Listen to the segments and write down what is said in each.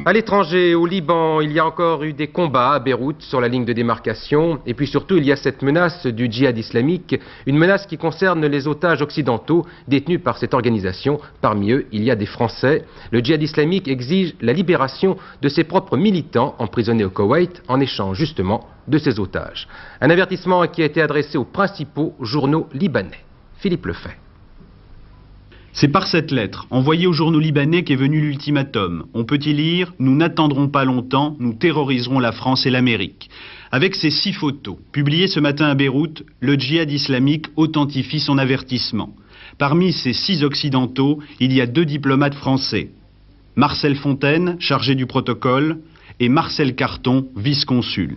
À l'étranger, au Liban, il y a encore eu des combats à Beyrouth sur la ligne de démarcation. Et puis surtout, il y a cette menace du djihad islamique, une menace qui concerne les otages occidentaux détenus par cette organisation. Parmi eux, il y a des Français. Le djihad islamique exige la libération de ses propres militants emprisonnés au Koweït en échange justement de ces otages. Un avertissement qui a été adressé aux principaux journaux libanais. Philippe Lefebvre. C'est par cette lettre, envoyée aux journaux libanais, qu'est venu l'ultimatum. On peut y lire « Nous n'attendrons pas longtemps, nous terroriserons la France et l'Amérique ». Avec ces 6 photos, publiées ce matin à Beyrouth, le djihad islamique authentifie son avertissement. Parmi ces 6 occidentaux, il y a 2 diplomates français. Marcel Fontaine, chargé du protocole, et Marcel Carton, vice-consul.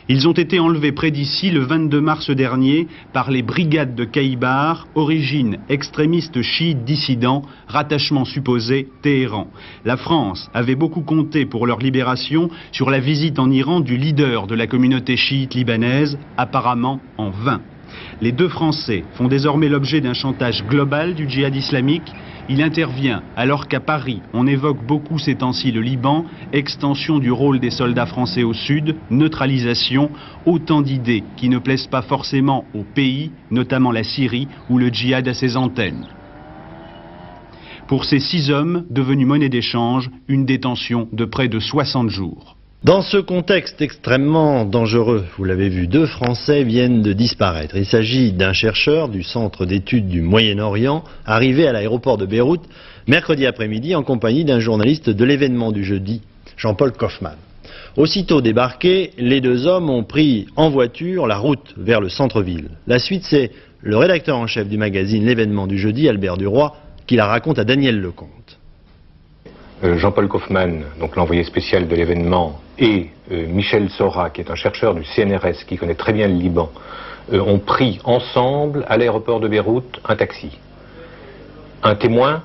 Ils ont été enlevés près d'ici le 22 mars dernier par les brigades de Kaïbar, origine extrémiste chiite dissident, rattachement supposé Téhéran. La France avait beaucoup compté pour leur libération sur la visite en Iran du leader de la communauté chiite libanaise, apparemment en vain. Les 2 Français font désormais l'objet d'un chantage global du djihad islamique. Il intervient alors qu'à Paris, on évoque beaucoup ces temps-ci le Liban, extension du rôle des soldats français au sud, neutralisation, autant d'idées qui ne plaisent pas forcément au pays, notamment la Syrie, où le djihad a ses antennes. Pour ces 6 hommes, devenus monnaie d'échange, une détention de près de 60 jours. Dans ce contexte extrêmement dangereux, vous l'avez vu, 2 Français viennent de disparaître. Il s'agit d'un chercheur du Centre d'études du Moyen-Orient, arrivé à l'aéroport de Beyrouth mercredi après-midi en compagnie d'un journaliste de l'événement du jeudi, Jean-Paul Kaufmann. Aussitôt débarqués, les 2 hommes ont pris en voiture la route vers le centre-ville. La suite, c'est le rédacteur en chef du magazine L'événement du jeudi, Albert Duroy, qui la raconte à Daniel Lecomte. Jean-Paul Kaufmann, donc l'envoyé spécial de l'événement, et Michel Sora, qui est un chercheur du CNRS, qui connaît très bien le Liban, ont pris ensemble à l'aéroport de Beyrouth un taxi. Un témoin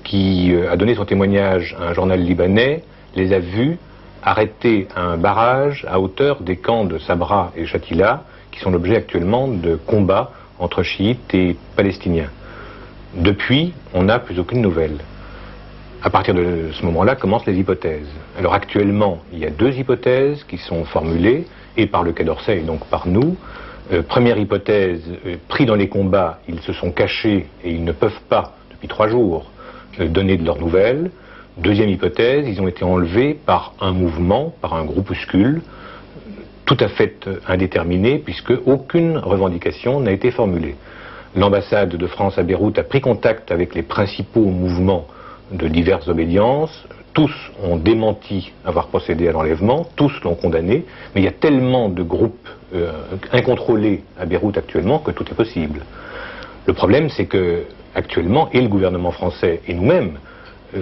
qui a donné son témoignage à un journal libanais les a vus arrêter à un barrage à hauteur des camps de Sabra et Shatila, qui sont l'objet actuellement de combats entre chiites et palestiniens. Depuis, on n'a plus aucune nouvelle. À partir de ce moment-là commencent les hypothèses. Alors actuellement, il y a 2 hypothèses qui sont formulées, et par le Quai d'Orsay et donc par nous. Première hypothèse, pris dans les combats, ils se sont cachés et ils ne peuvent pas, depuis 3 jours, donner de leurs nouvelles. Deuxième hypothèse, ils ont été enlevés par un mouvement, par un groupuscule, tout à fait indéterminé, puisque aucune revendication n'a été formulée. L'ambassade de France à Beyrouth a pris contact avec les principaux mouvements de diverses obédiences. Tous ont démenti avoir procédé à l'enlèvement, tous l'ont condamné, mais il y a tellement de groupes incontrôlés à Beyrouth actuellement que tout est possible. Le problème, c'est que actuellement, et le gouvernement français et nous-mêmes,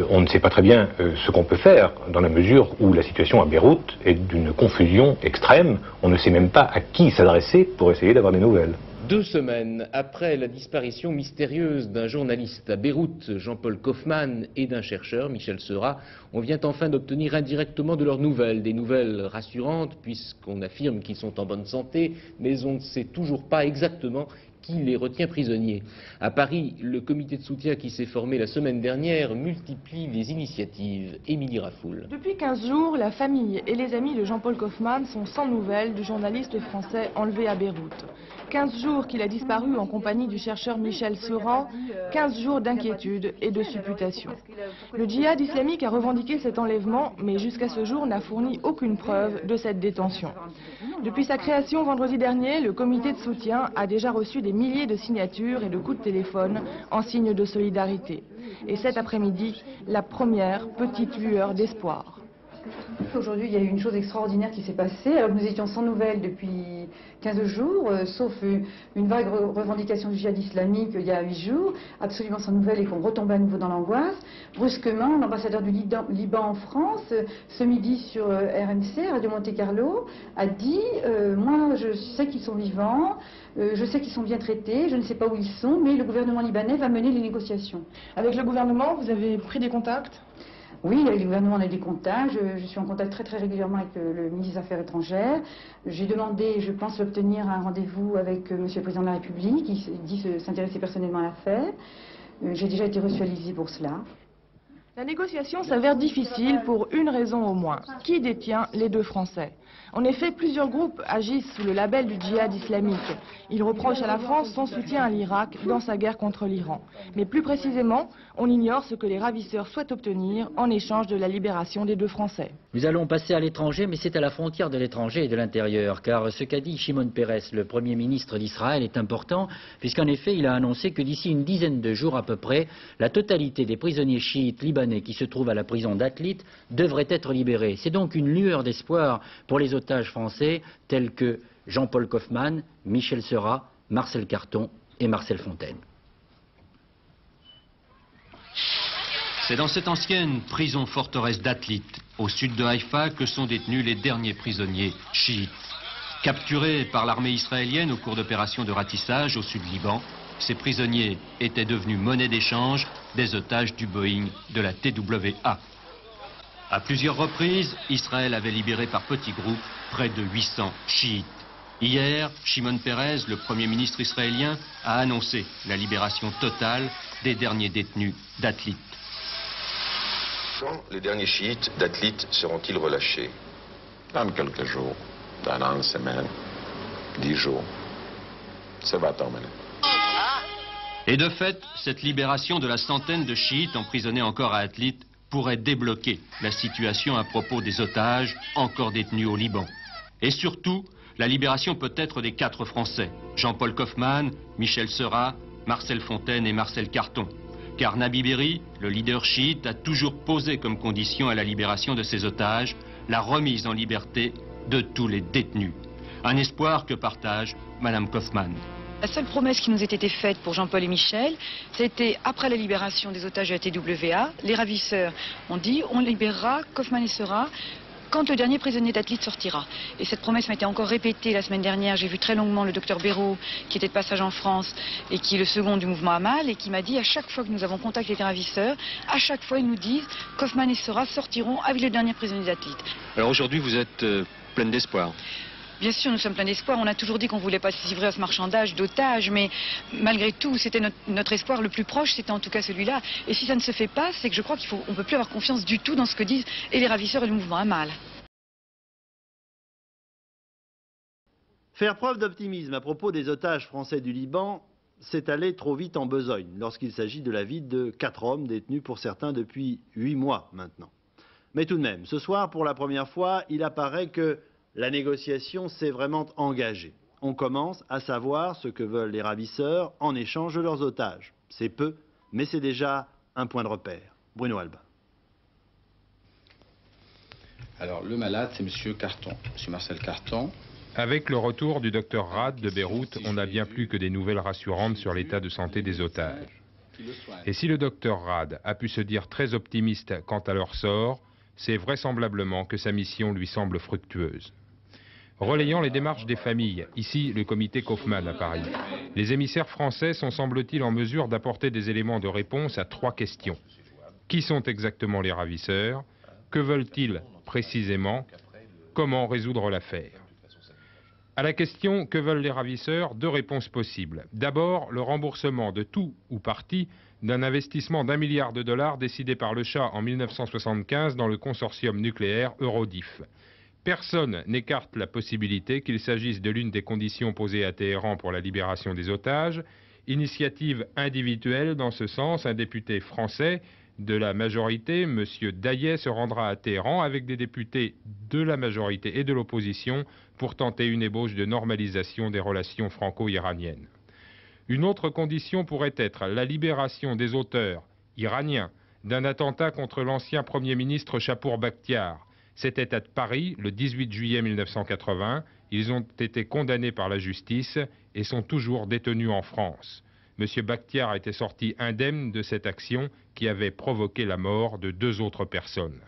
on ne sait pas très bien ce qu'on peut faire, dans la mesure où la situation à Beyrouth est d'une confusion extrême. On ne sait même pas à qui s'adresser pour essayer d'avoir des nouvelles. 2 semaines après la disparition mystérieuse d'un journaliste à Beyrouth, Jean-Paul Kaufmann, et d'un chercheur, Michel Sera, on vient enfin d'obtenir indirectement de leurs nouvelles. Des nouvelles rassurantes, puisqu'on affirme qu'ils sont en bonne santé, mais on ne sait toujours pas exactement qui les retient prisonniers. À Paris, le comité de soutien qui s'est formé la semaine dernière multiplie les initiatives. Émilie Rafoul. Depuis 15 jours, la famille et les amis de Jean-Paul Kaufmann sont sans nouvelles du journaliste français enlevé à Beyrouth. 15 jours qu'il a disparu en compagnie du chercheur Michel Sera, 15 jours d'inquiétude et de supputation. Le djihad islamique a revendiqué cet enlèvement, mais jusqu'à ce jour n'a fourni aucune preuve de cette détention. Depuis sa création vendredi dernier, le comité de soutien a déjà reçu des milliers de signatures et de coups de téléphone en signe de solidarité. Et cet après-midi, la première petite lueur d'espoir. Aujourd'hui, il y a eu une chose extraordinaire qui s'est passée. Alors nous étions sans nouvelles depuis 15 jours, sauf une vague revendication du djihad islamique il y a 8 jours, absolument sans nouvelles et qu'on retombait à nouveau dans l'angoisse. Brusquement, l'ambassadeur du Liban en France, ce midi sur RMC, Radio Monte Carlo, a dit moi je sais qu'ils sont vivants, je sais qu'ils sont bien traités, je ne sais pas où ils sont, mais le gouvernement libanais va mener les négociations. Avec le gouvernement, vous avez pris des contacts ? Oui, avec le gouvernement, on a des contacts. Je suis en contact très régulièrement avec le ministre des Affaires étrangères. J'ai demandé, je pense, obtenir un rendez-vous avec Monsieur le Président de la République, qui dit s'intéresser personnellement à l'affaire. J'ai déjà été reçue à l'Élysée pour cela. La négociation s'avère difficile pour une raison au moins. Qui détient les deux Français? En effet, plusieurs groupes agissent sous le label du djihad islamique. Ils reprochent à la France son soutien à l'Irak dans sa guerre contre l'Iran. Mais plus précisément, on ignore ce que les ravisseurs souhaitent obtenir en échange de la libération des deux Français. Nous allons passer à l'étranger, mais c'est à la frontière de l'étranger et de l'intérieur, car ce qu'a dit Shimon Peres, le Premier ministre d'Israël, est important, puisqu'en effet, il a annoncé que d'ici une dizaine de jours à peu près, la totalité des prisonniers chiites libanais qui se trouvent à la prison d'Atlit devraient être libérés. C'est donc une lueur d'espoir pour les otages français tels que Jean-Paul Kaufmann, Michel Seurat, Marcel Carton et Marcel Fontaine. C'est dans cette ancienne prison forteresse d'Atlit, au sud de Haïfa, que sont détenus les derniers prisonniers chiites. Capturés par l'armée israélienne au cours d'opérations de ratissage au sud Liban, ces prisonniers étaient devenus monnaie d'échange des otages du Boeing de la TWA. À plusieurs reprises, Israël avait libéré par petits groupes près de 800 chiites. Hier, Shimon Peres, le Premier ministre israélien, a annoncé la libération totale des derniers détenus d'Atlit. Quand les derniers chiites d'Atlit seront-ils relâchés? Dans quelques jours, dans une semaine, 10 jours. Ça va tomber. Et de fait, cette libération de la centaine de chiites emprisonnés encore à Atlit pourrait débloquer la situation à propos des otages encore détenus au Liban. Et surtout, la libération peut-être des 4 Français, Jean-Paul Kaufmann, Michel Seurat, Marcel Fontaine et Marcel Carton. Car Nabi Berri, le leader chiite, a toujours posé comme condition à la libération de ses otages la remise en liberté de tous les détenus. Un espoir que partage Madame Kaufmann. La seule promesse qui nous ait été faite pour Jean-Paul et Michel, c'était après la libération des otages de la TWA, les ravisseurs ont dit on libérera Kaufmann et Seurat quand le dernier prisonnier d'Atlit sortira. Et cette promesse m'a été encore répétée la semaine dernière. J'ai vu très longuement le docteur Béraud, qui était de passage en France et qui est le second du mouvement Amal, et qui m'a dit à chaque fois que nous avons contact avec les ravisseurs, à chaque fois ils nous disent Kaufmann et Seurat sortiront avec le dernier prisonnier d'Atlit. Alors aujourd'hui vous êtes pleine d'espoir. Bien sûr, nous sommes pleins d'espoir. On a toujours dit qu'on ne voulait pas se livrer à ce marchandage d'otages, mais malgré tout, c'était notre espoir le plus proche, c'était en tout cas celui-là. Et si ça ne se fait pas, c'est que je crois qu'on ne peut plus avoir confiance du tout dans ce que disent et les ravisseurs et le mouvement Amal. Faire preuve d'optimisme à propos des otages français du Liban, c'est aller trop vite en besogne lorsqu'il s'agit de la vie de 4 hommes détenus pour certains depuis 8 mois maintenant. Mais tout de même, ce soir, pour la première fois, il apparaît que la négociation s'est vraiment engagée. On commence à savoir ce que veulent les ravisseurs en échange de leurs otages. C'est peu, mais c'est déjà un point de repère. Bruno Alba. Alors, le malade, c'est M. Carton, M. Marcel Carton. Avec le retour du docteur Rad de Beyrouth, on n'a bien plus que des nouvelles rassurantes sur l'état de santé des otages. Et si le docteur Rad a pu se dire très optimiste quant à leur sort, c'est vraisemblablement que sa mission lui semble fructueuse. Relayant les démarches des familles, ici le comité Kaufmann à Paris, les émissaires français sont semble-t-il en mesure d'apporter des éléments de réponse à 3 questions. Qui sont exactement les ravisseurs? Que veulent-ils précisément? Comment résoudre l'affaire? À la question « Que veulent les ravisseurs ?», 2 réponses possibles. D'abord, le remboursement de tout ou partie d'un investissement d'1 milliard de dollars décidé par le Shah en 1975 dans le consortium nucléaire Eurodif. Personne n'écarte la possibilité qu'il s'agisse de l'une des conditions posées à Téhéran pour la libération des otages. Initiative individuelle dans ce sens, un député français de la majorité, M. Daillet, se rendra à Téhéran avec des députés de la majorité et de l'opposition pour tenter une ébauche de normalisation des relations franco-iraniennes. Une autre condition pourrait être la libération des auteurs iraniens d'un attentat contre l'ancien Premier ministre Chapour Bakhtiar. C'était à Paris le 18 juillet 1980. Ils ont été condamnés par la justice et sont toujours détenus en France. M. Bakhtiar était sorti indemne de cette action qui avait provoqué la mort de 2 autres personnes.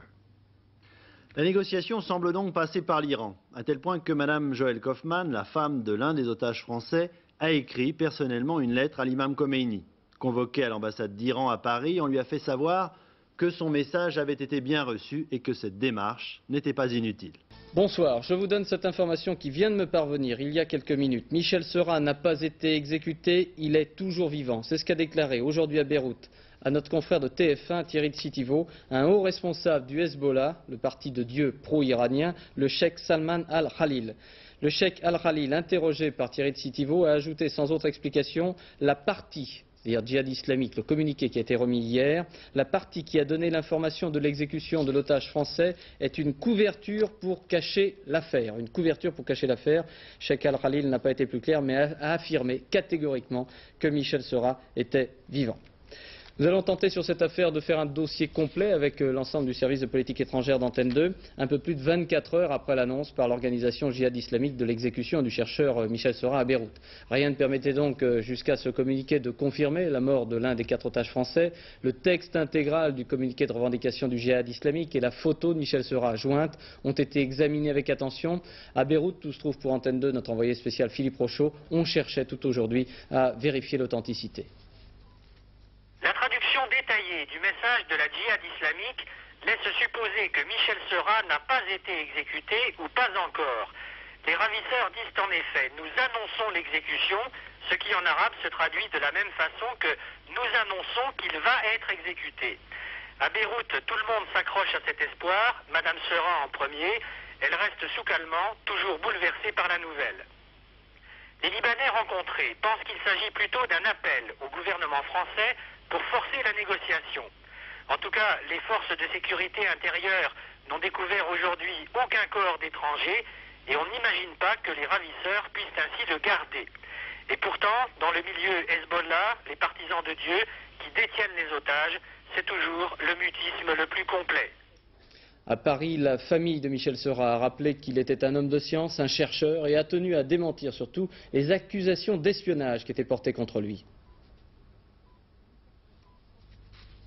La négociation semble donc passer par l'Iran, à tel point que Mme Joëlle Kaufmann, la femme de l'un des otages français, a écrit personnellement une lettre à l'imam Khomeini. Convoqué à l'ambassade d'Iran à Paris, on lui a fait savoir que son message avait été bien reçu et que cette démarche n'était pas inutile. Bonsoir, je vous donne cette information qui vient de me parvenir il y a quelques minutes. Michel Seurat n'a pas été exécuté, il est toujours vivant. C'est ce qu'a déclaré aujourd'hui à Beyrouth à notre confrère de TF1, Thierry Tsitivot, un haut responsable du Hezbollah, le parti de Dieu pro-iranien, le cheikh Salman al-Khalil. Le cheikh al-Khalil, interrogé par Thierry Tsitivot, a ajouté sans autre explication la partie, c'est-à-dire Djihad islamique, le communiqué qui a été remis hier, la partie qui a donné l'information de l'exécution de l'otage français est une couverture pour cacher l'affaire. Une couverture pour cacher l'affaire. Cheikh al-Khalil n'a pas été plus clair, mais a affirmé catégoriquement que Michel Seurat était vivant. Nous allons tenter sur cette affaire de faire un dossier complet avec l'ensemble du service de politique étrangère d'Antenne 2, un peu plus de 24 heures après l'annonce par l'organisation Djihad islamique de l'exécution du chercheur Michel Seurat à Beyrouth. Rien ne permettait donc jusqu'à ce communiqué de confirmer la mort de l'un des 4 otages français. Le texte intégral du communiqué de revendication du Djihad islamique et la photo de Michel Seurat jointe ont été examinés avec attention. À Beyrouth, où se trouve pour Antenne 2 notre envoyé spécial Philippe Rochaud, on cherchait tout aujourd'hui à vérifier l'authenticité. La traduction détaillée du message de la djihad islamique laisse supposer que Michel Seurat n'a pas été exécuté ou pas encore. Les ravisseurs disent en effet « nous annonçons l'exécution », ce qui en arabe se traduit de la même façon que « nous annonçons qu'il va être exécuté ». À Beyrouth, tout le monde s'accroche à cet espoir, Madame Seurat en premier, elle reste sous calmant, toujours bouleversée par la nouvelle. Les Libanais rencontrés pensent qu'il s'agit plutôt d'un appel au gouvernement français pour forcer la négociation. En tout cas, les forces de sécurité intérieure n'ont découvert aujourd'hui aucun corps d'étrangers et on n'imagine pas que les ravisseurs puissent ainsi le garder. Et pourtant, dans le milieu Hezbollah, les partisans de Dieu qui détiennent les otages, c'est toujours le mutisme le plus complet. À Paris, la famille de Michel Seurat a rappelé qu'il était un homme de science, un chercheur, et a tenu à démentir surtout les accusations d'espionnage qui étaient portées contre lui.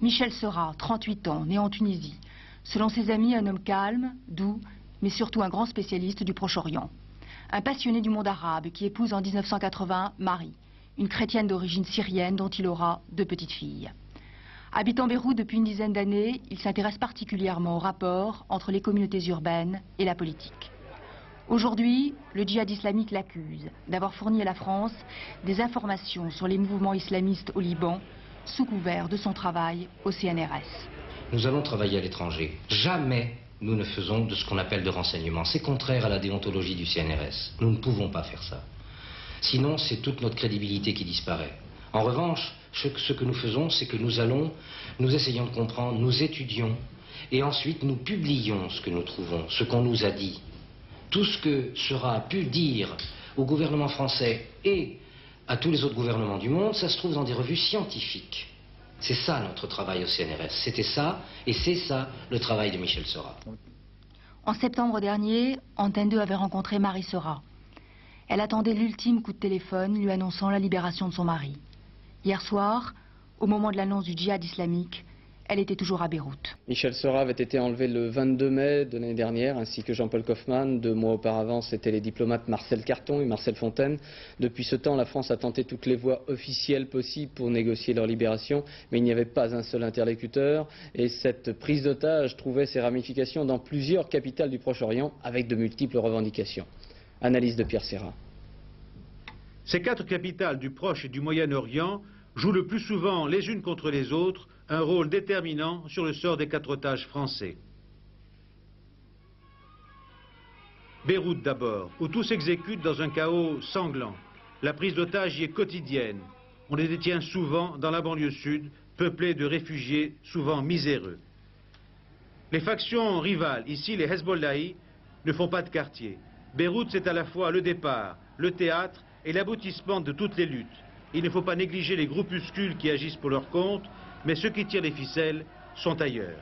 Michel Seurat, 38 ans, né en Tunisie. Selon ses amis, un homme calme, doux, mais surtout un grand spécialiste du Proche-Orient. Un passionné du monde arabe qui épouse en 1980 Marie, une chrétienne d'origine syrienne dont il aura 2 petites filles. Habitant Beyrouth depuis une dizaine d'années, il s'intéresse particulièrement au rapport entre les communautés urbaines et la politique. Aujourd'hui, le djihad islamique l'accuse d'avoir fourni à la France des informations sur les mouvements islamistes au Liban, sous couvert de son travail au CNRS. Nous allons travailler à l'étranger. Jamais nous ne faisons de ce qu'on appelle de renseignement. C'est contraire à la déontologie du CNRS. Nous ne pouvons pas faire ça. Sinon, c'est toute notre crédibilité qui disparaît. En revanche, ce que nous faisons, c'est que nous essayons de comprendre, nous étudions, et ensuite nous publions ce que nous trouvons, ce qu'on nous a dit. Tout ce que sera pu dire au gouvernement français et à tous les autres gouvernements du monde, ça se trouve dans des revues scientifiques. C'est ça notre travail au CNRS. C'était ça, et c'est ça le travail de Michel Seurat. En septembre dernier, Antenne 2 avait rencontré Marie Seurat. Elle attendait l'ultime coup de téléphone lui annonçant la libération de son mari. Hier soir, au moment de l'annonce du djihad islamique, elle était toujours à Beyrouth. Michel Seurat avait été enlevé le 22 mai de l'année dernière, ainsi que Jean-Paul Kaufmann. 2 mois auparavant, c'étaient les diplomates Marcel Carton et Marcel Fontaine. Depuis ce temps, la France a tenté toutes les voies officielles possibles pour négocier leur libération, mais il n'y avait pas un seul interlocuteur. Et cette prise d'otage trouvait ses ramifications dans plusieurs capitales du Proche-Orient, avec de multiples revendications. Analyse de Pierre Serra. Ces 4 capitales du Proche et du Moyen-Orient jouent le plus souvent les unes contre les autres un rôle déterminant sur le sort des 4 otages français. Beyrouth d'abord, où tout s'exécute dans un chaos sanglant. La prise d'otages y est quotidienne. On les détient souvent dans la banlieue sud, peuplée de réfugiés souvent miséreux. Les factions rivales, ici les Hezbollahi, ne font pas de quartier. Beyrouth, c'est à la fois le départ, le théâtre et l'aboutissement de toutes les luttes. Il ne faut pas négliger les groupuscules qui agissent pour leur compte, mais ceux qui tirent les ficelles sont ailleurs.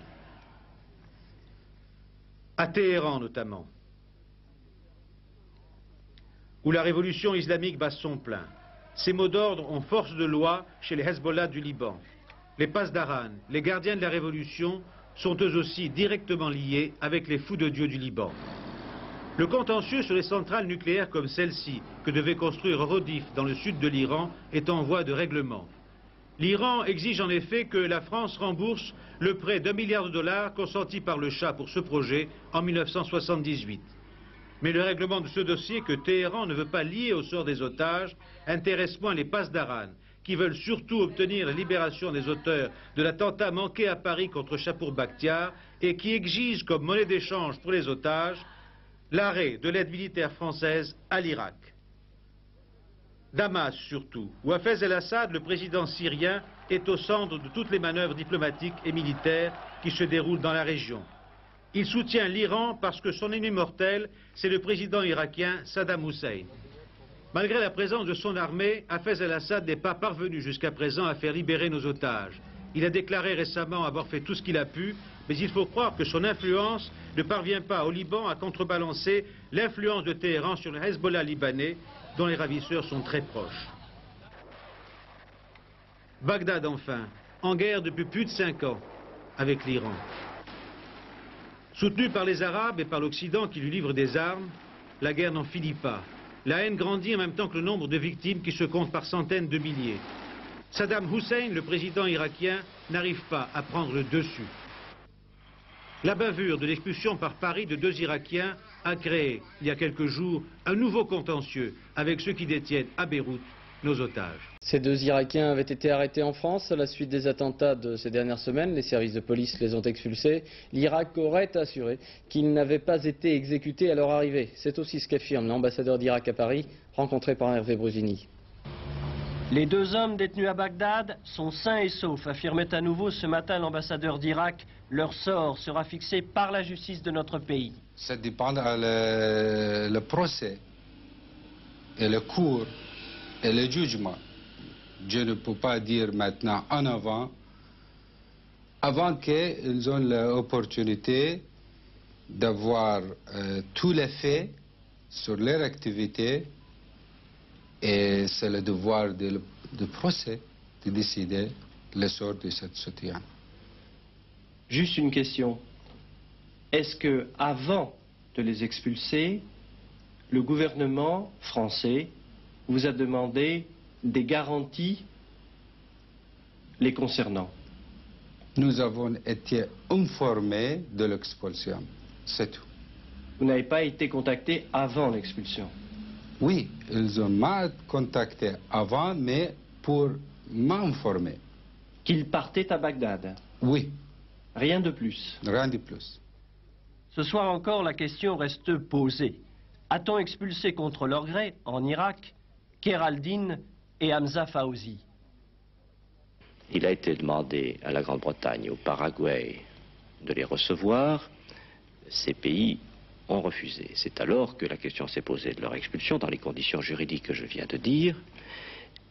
À Téhéran notamment, où la révolution islamique bat son plein. Ces mots d'ordre ont force de loi chez les Hezbollah du Liban. Les Pasdaran, les gardiens de la révolution, sont eux aussi directement liés avec les fous de Dieu du Liban. Le contentieux sur les centrales nucléaires comme celle-ci, que devait construire Rodif dans le sud de l'Iran, est en voie de règlement. L'Iran exige en effet que la France rembourse le prêt d'1 milliard de dollars consenti par le Shah pour ce projet en 1978. Mais le règlement de ce dossier, que Téhéran ne veut pas lier au sort des otages, intéresse moins les Pasdaran, qui veulent surtout obtenir la libération des auteurs de l'attentat manqué à Paris contre Chapour Bakhtiar et qui exigent comme monnaie d'échange pour les otages l'arrêt de l'aide militaire française à l'Irak. Damas surtout, où Hafez el-Assad, le président syrien, est au centre de toutes les manœuvres diplomatiques et militaires qui se déroulent dans la région. Il soutient l'Iran parce que son ennemi mortel, c'est le président irakien Saddam Hussein. Malgré la présence de son armée, Hafez el-Assad n'est pas parvenu jusqu'à présent à faire libérer nos otages. Il a déclaré récemment avoir fait tout ce qu'il a pu, mais il faut croire que son influence ne parvient pas au Liban à contrebalancer l'influence de Téhéran sur le Hezbollah libanais, dont les ravisseurs sont très proches. Bagdad enfin, en guerre depuis plus de 5 ans avec l'Iran. Soutenu par les Arabes et par l'Occident qui lui livre des armes, la guerre n'en finit pas. La haine grandit en même temps que le nombre de victimes qui se comptent par centaines de milliers. Saddam Hussein, le président irakien, n'arrive pas à prendre le dessus. La bavure de l'expulsion par Paris de 2 Irakiens a créé, il y a quelques jours, un nouveau contentieux avec ceux qui détiennent à Beyrouth nos otages. Ces 2 Irakiens avaient été arrêtés en France à la suite des attentats de ces dernières semaines. Les services de police les ont expulsés. L'Irak aurait assuré qu'ils n'avaient pas été exécutés à leur arrivée. C'est aussi ce qu'affirme l'ambassadeur d'Irak à Paris, rencontré par Hervé Brusini. Les 2 hommes détenus à Bagdad sont sains et saufs, affirmait à nouveau ce matin l'ambassadeur d'Irak. Leur sort sera fixé par la justice de notre pays. Ça dépend le procès et le cours et le jugement. Je ne peux pas dire maintenant en avant qu'ils ont l'opportunité d'avoir tous les faits sur leur activité. Et c'est le devoir du procès de décider le sort de cette soutien. Juste une question. Est-ce que, avant de les expulser, le gouvernement français vous a demandé des garanties les concernant? Nous avons été informés de l'expulsion, c'est tout. Vous n'avez pas été contacté avant l'expulsion? Oui, ils ont m'a contacté avant, mais pour m'informer. Qu'ils partaient à Bagdad? Oui. Rien de plus? Rien de plus. Ce soir encore, la question reste posée. A-t-on expulsé contre leur gré, en Irak, Kheraldine et Hamza Fawzi? Il a été demandé à la Grande-Bretagne et au Paraguay de les recevoir. Ces pays ont refusé. C'est alors que la question s'est posée de leur expulsion dans les conditions juridiques que je viens de dire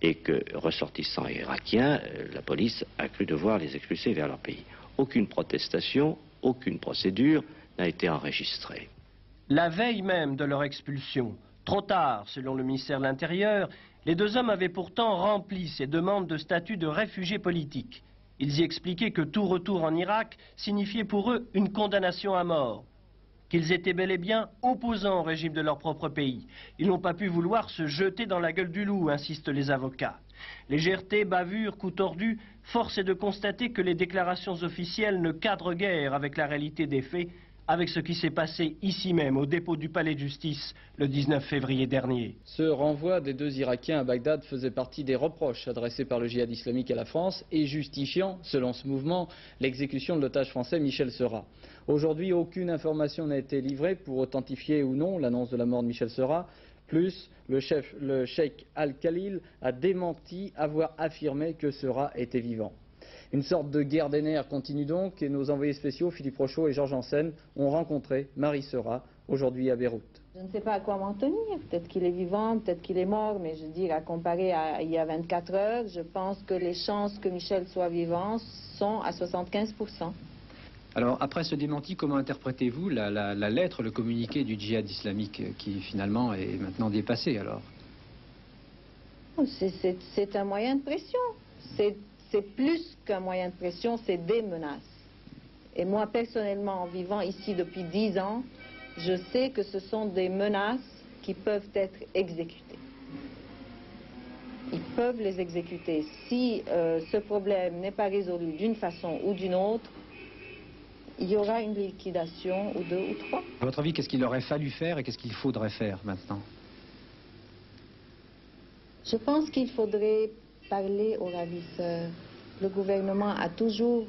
et que, ressortissants irakiens, la police a cru devoir les expulser vers leur pays. Aucune protestation, aucune procédure n'a été enregistrée. La veille même de leur expulsion, trop tard selon le ministère de l'Intérieur, les 2 hommes avaient pourtant rempli ces demandes de statut de réfugiés politiques. Ils y expliquaient que tout retour en Irak signifiait pour eux une condamnation à mort, qu'ils étaient bel et bien opposants au régime de leur propre pays. Ils n'ont pas pu vouloir se jeter dans la gueule du loup, insistent les avocats. Légèreté, bavure, coup tordu, force est de constater que les déclarations officielles ne cadrent guère avec la réalité des faits, avec ce qui s'est passé ici même, au dépôt du palais de justice, le 19 février dernier. Ce renvoi des 2 Irakiens à Bagdad faisait partie des reproches adressés par le djihad islamique à la France et justifiant, selon ce mouvement, l'exécution de l'otage français Michel Seurat. Aujourd'hui, aucune information n'a été livrée pour authentifier ou non l'annonce de la mort de Michel Seurat. Plus, le cheikh Al-Khalil a démenti avoir affirmé que Seurat était vivant. Une sorte de guerre des nerfs continue donc et nos envoyés spéciaux Philippe Rochaud et Georges Janssen ont rencontré Marie Seurat aujourd'hui à Beyrouth. Je ne sais pas à quoi m'en tenir. Peut-être qu'il est vivant, peut-être qu'il est mort, mais je veux dire, à comparer à il y a 24 heures, je pense que les chances que Michel soit vivant sont à 75%. Alors, après ce démenti, comment interprétez-vous la lettre, le communiqué du djihad islamique qui finalement est maintenant dépassé alors? C'est un moyen de pression. C'est plus qu'un moyen de pression, c'est des menaces. Et moi, personnellement, en vivant ici depuis 10 ans, je sais que ce sont des menaces qui peuvent être exécutées. Ils peuvent les exécuter. Si ce problème n'est pas résolu d'une façon ou d'une autre, il y aura une liquidation ou 2 ou 3. À votre avis, qu'est-ce qu'il aurait fallu faire et qu'est-ce qu'il faudrait faire maintenant? Je pense qu'il faudrait parler aux ravisseurs. Le gouvernement a toujours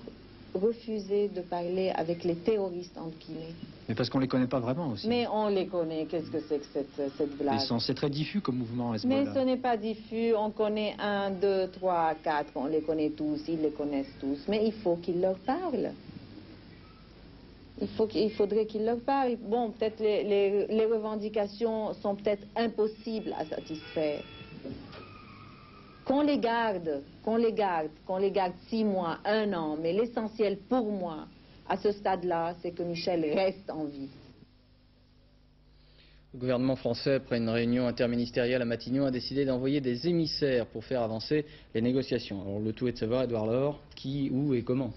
refusé de parler avec les terroristes entre guillemets. Mais parce qu'on ne les connaît pas vraiment aussi. Mais on les connaît. Qu'est-ce que c'est que cette blague? C'est très diffus comme mouvement Hezbollah. Mais ce n'est pas diffus. On connaît 1, 2, 3, 4. On les connaît tous. Ils les connaissent tous. Mais il faut qu'ils leur parlent. Il faudrait qu'ils leur parlent. Bon, peut-être les revendications sont peut-être impossibles à satisfaire. Qu'on les garde 6 mois, 1 an. Mais l'essentiel pour moi, à ce stade-là, c'est que Michel reste en vie. Le gouvernement français, après une réunion interministérielle à Matignon, a décidé d'envoyer des émissaires pour faire avancer les négociations. Alors le tout est de savoir, Édouard Laure, qui, où et comment.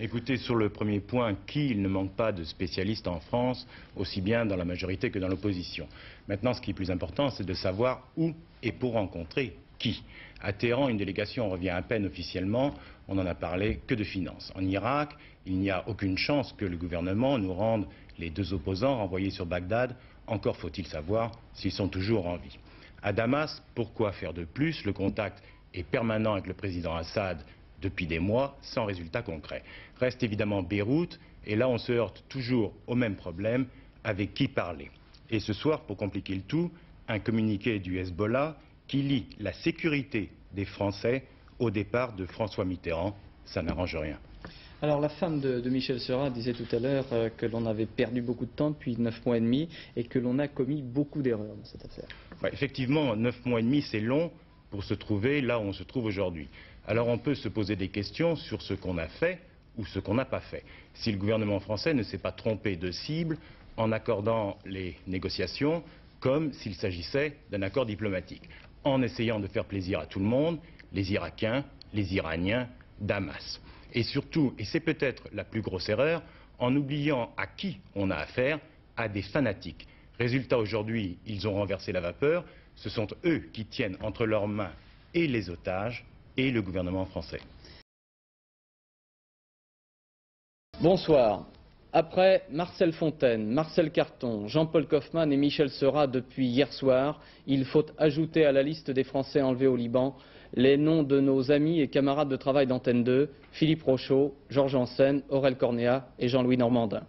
Écoutez, sur le premier point, il ne manque pas de spécialistes en France, aussi bien dans la majorité que dans l'opposition. Maintenant, ce qui est plus important, c'est de savoir où et pour rencontrer qui. À Téhéran, une délégation revient à peine officiellement, on n'en a parlé que de finances. En Irak, il n'y a aucune chance que le gouvernement nous rende les 2 opposants renvoyés sur Bagdad, encore faut-il savoir s'ils sont toujours en vie. À Damas, pourquoi faire de plus? Le contact est permanent avec le président Assad depuis des mois, sans résultat concret. Reste évidemment Beyrouth, et là on se heurte toujours au même problème, avec qui parler. Et ce soir, pour compliquer le tout, un communiqué du Hezbollah qui lie la sécurité des Français au départ de François Mitterrand. Ça n'arrange rien. Alors la femme de Michel Serra disait tout à l'heure que l'on avait perdu beaucoup de temps depuis 9 mois et demi et que l'on a commis beaucoup d'erreurs dans cette affaire. Effectivement, 9 mois et demi, c'est long pour se trouver là où on se trouve aujourd'hui. Alors on peut se poser des questions sur ce qu'on a fait ou ce qu'on n'a pas fait. Si le gouvernement français ne s'est pas trompé de cible en accordant les négociations comme s'il s'agissait d'un accord diplomatique, en essayant de faire plaisir à tout le monde, les Irakiens, les Iraniens, Damas. Et surtout, et c'est peut-être la plus grosse erreur, en oubliant à qui on a affaire, à des fanatiques. Résultat, aujourd'hui, ils ont renversé la vapeur, ce sont eux qui tiennent entre leurs mains et les otages et le gouvernement français. Bonsoir. Après Marcel Fontaine, Marcel Carton, Jean-Paul Kaufmann et Michel Serra depuis hier soir, il faut ajouter à la liste des Français enlevés au Liban les noms de nos amis et camarades de travail d'Antenne 2, Philippe Rochaud, Georges Hansen, Aurel Cornéa et Jean-Louis Normandin.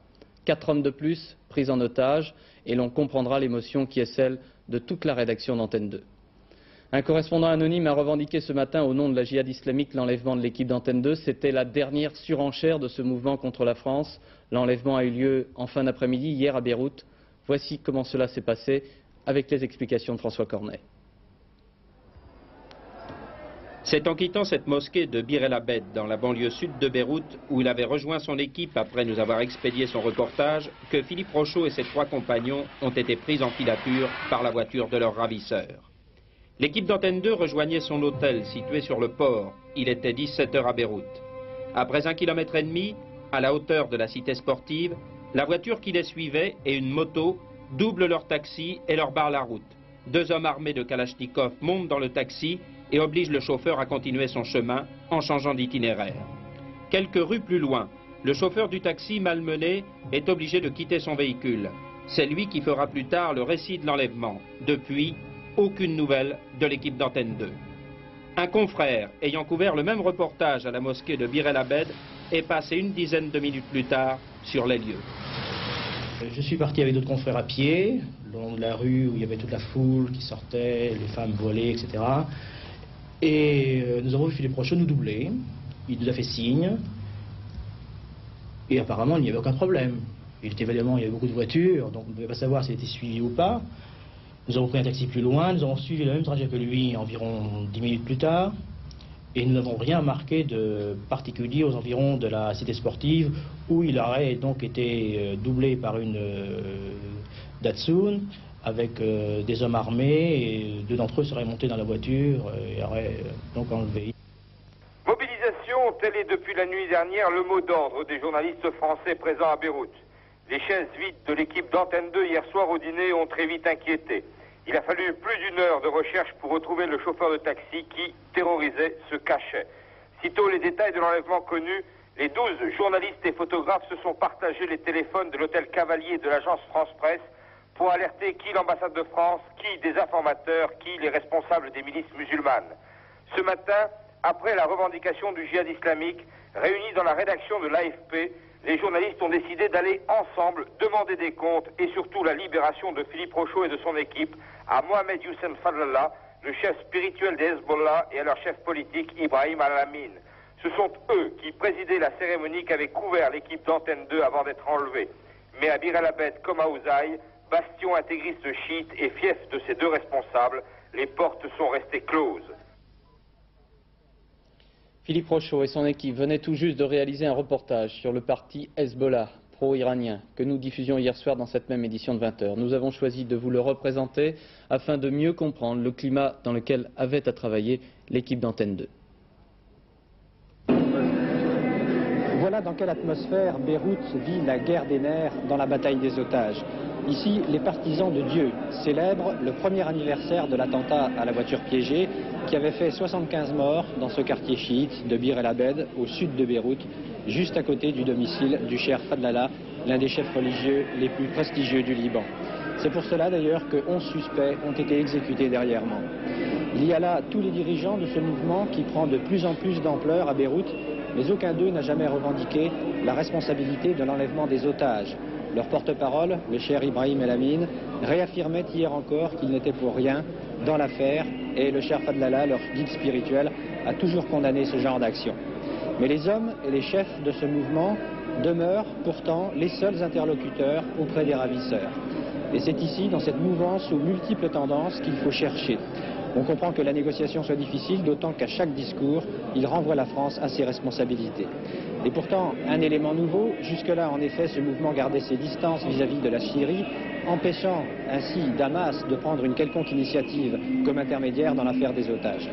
4 hommes de plus pris en otage et l'on comprendra l'émotion qui est celle de toute la rédaction d'Antenne 2. Un correspondant anonyme a revendiqué ce matin au nom de la djihad islamique l'enlèvement de l'équipe d'Antenne 2. C'était la dernière surenchère de ce mouvement contre la France. L'enlèvement a eu lieu en fin d'après-midi, hier à Beyrouth. Voici comment cela s'est passé avec les explications de François Cornet. C'est en quittant cette mosquée de Bir El Abed, dans la banlieue sud de Beyrouth, où il avait rejoint son équipe après nous avoir expédié son reportage, que Philippe Rochaud et ses 3 compagnons ont été pris en filature par la voiture de leurs ravisseurs. L'équipe d'Antenne 2 rejoignait son hôtel situé sur le port. Il était 17 h à Beyrouth. Après 1,5 km, à la hauteur de la cité sportive, la voiture qui les suivait et une moto doublent leur taxi et leur barrent la route. 2 hommes armés de Kalachnikov montent dans le taxi et obligent le chauffeur à continuer son chemin en changeant d'itinéraire. Quelques rues plus loin, le chauffeur du taxi malmené est obligé de quitter son véhicule. C'est lui qui fera plus tard le récit de l'enlèvement. Depuis, aucune nouvelle de l'équipe d'Antenne 2. Un confrère ayant couvert le même reportage à la mosquée de Bir El Abed est passé une dizaine de minutes plus tard sur les lieux. Je suis parti avec d'autres confrères à pied, le long de la rue où il y avait toute la foule qui sortait, les femmes volées, etc. Et nous avons vu Philippe Rochaud nous doubler. Il nous a fait signe. Et apparemment, il n'y avait aucun problème. Il y avait beaucoup de voitures, donc on ne pouvait pas savoir s'il était suivi ou pas. Nous avons pris un taxi plus loin, nous avons suivi le même trajet que lui environ 10 minutes plus tard. Et nous n'avons rien marqué de particulier aux environs de la cité sportive où il aurait donc été doublé par une Datsun avec des hommes armés et 2 d'entre eux seraient montés dans la voiture et auraient donc enlevé. Mobilisation, tel est depuis la nuit dernière le mot d'ordre des journalistes français présents à Beyrouth. Les chaises vides de l'équipe d'Antenne 2 hier soir au dîner ont très vite inquiété. Il a fallu plus d'1 heure de recherche pour retrouver le chauffeur de taxi qui, terrorisé, se cachait. Sitôt les détails de l'enlèvement connus, les 12 journalistes et photographes se sont partagés les téléphones de l'hôtel Cavalier de l'agence France-Presse pour alerter qui l'ambassade de France, qui des informateurs, qui les responsables des milices musulmanes. Ce matin, après la revendication du djihad islamique, réunis dans la rédaction de l'AFP, les journalistes ont décidé d'aller ensemble demander des comptes et surtout la libération de Philippe Rochaud et de son équipe à Mohamed Youssef Fadlallah, le chef spirituel des Hezbollah, et à leur chef politique Ibrahim Al-Amin. Ce sont eux qui présidaient la cérémonie qu'avait couvert l'équipe d'Antenne 2 avant d'être enlevée. Mais à Bir el-Abed comme à Ouzaï, bastion intégriste chiite et fief de ces deux responsables, les portes sont restées closes. Philippe Rochaud et son équipe venaient tout juste de réaliser un reportage sur le parti Hezbollah, pro-iranien, que nous diffusions hier soir dans cette même édition de 20h. Nous avons choisi de vous le représenter afin de mieux comprendre le climat dans lequel avait à travailler l'équipe d'Antenne 2. Voilà dans quelle atmosphère Beyrouth vit la guerre des nerfs dans la bataille des otages. Ici, les partisans de Dieu célèbrent le premier anniversaire de l'attentat à la voiture piégée qui avait fait 75 morts dans ce quartier chiite de Bir el-Abed, au sud de Beyrouth, juste à côté du domicile du Cheikh Fadlallah, l'un des chefs religieux les plus prestigieux du Liban. C'est pour cela d'ailleurs que 11 suspects ont été exécutés dernièrement. Il y a là tous les dirigeants de ce mouvement qui prend de plus en plus d'ampleur à Beyrouth, mais aucun d'eux n'a jamais revendiqué la responsabilité de l'enlèvement des otages. Leur porte-parole, le cher Ibrahim El-Amin, réaffirmait hier encore qu'il n'était pour rien dans l'affaire et le cher Fadlallah, leur guide spirituel, a toujours condamné ce genre d'action. Mais les hommes et les chefs de ce mouvement demeurent pourtant les seuls interlocuteurs auprès des ravisseurs. Et c'est ici, dans cette mouvance aux multiples tendances, qu'il faut chercher. On comprend que la négociation soit difficile, d'autant qu'à chaque discours, il renvoie la France à ses responsabilités. Et pourtant, un élément nouveau, jusque-là en effet, ce mouvement gardait ses distances vis-à-vis de la Syrie, empêchant ainsi Damas de prendre une quelconque initiative comme intermédiaire dans l'affaire des otages.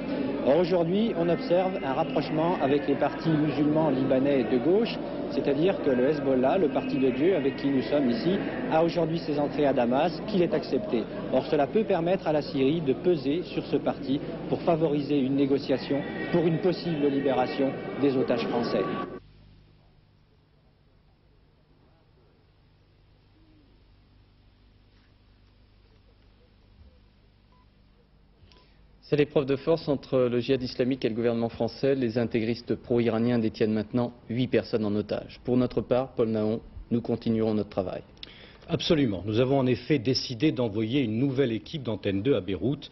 Or aujourd'hui, on observe un rapprochement avec les partis musulmans libanais de gauche, c'est-à-dire que le Hezbollah, le parti de Dieu avec qui nous sommes ici, a aujourd'hui ses entrées à Damas, qu'il est accepté. Or cela peut permettre à la Syrie de peser sur ce parti pour favoriser une négociation pour une possible libération des otages français. C'est l'épreuve de force entre le djihad islamique et le gouvernement français. Les intégristes pro-iraniens détiennent maintenant 8 personnes en otage. Pour notre part, Paul Nahon, nous continuerons notre travail. Absolument. Nous avons en effet décidé d'envoyer une nouvelle équipe d'Antenne 2 à Beyrouth,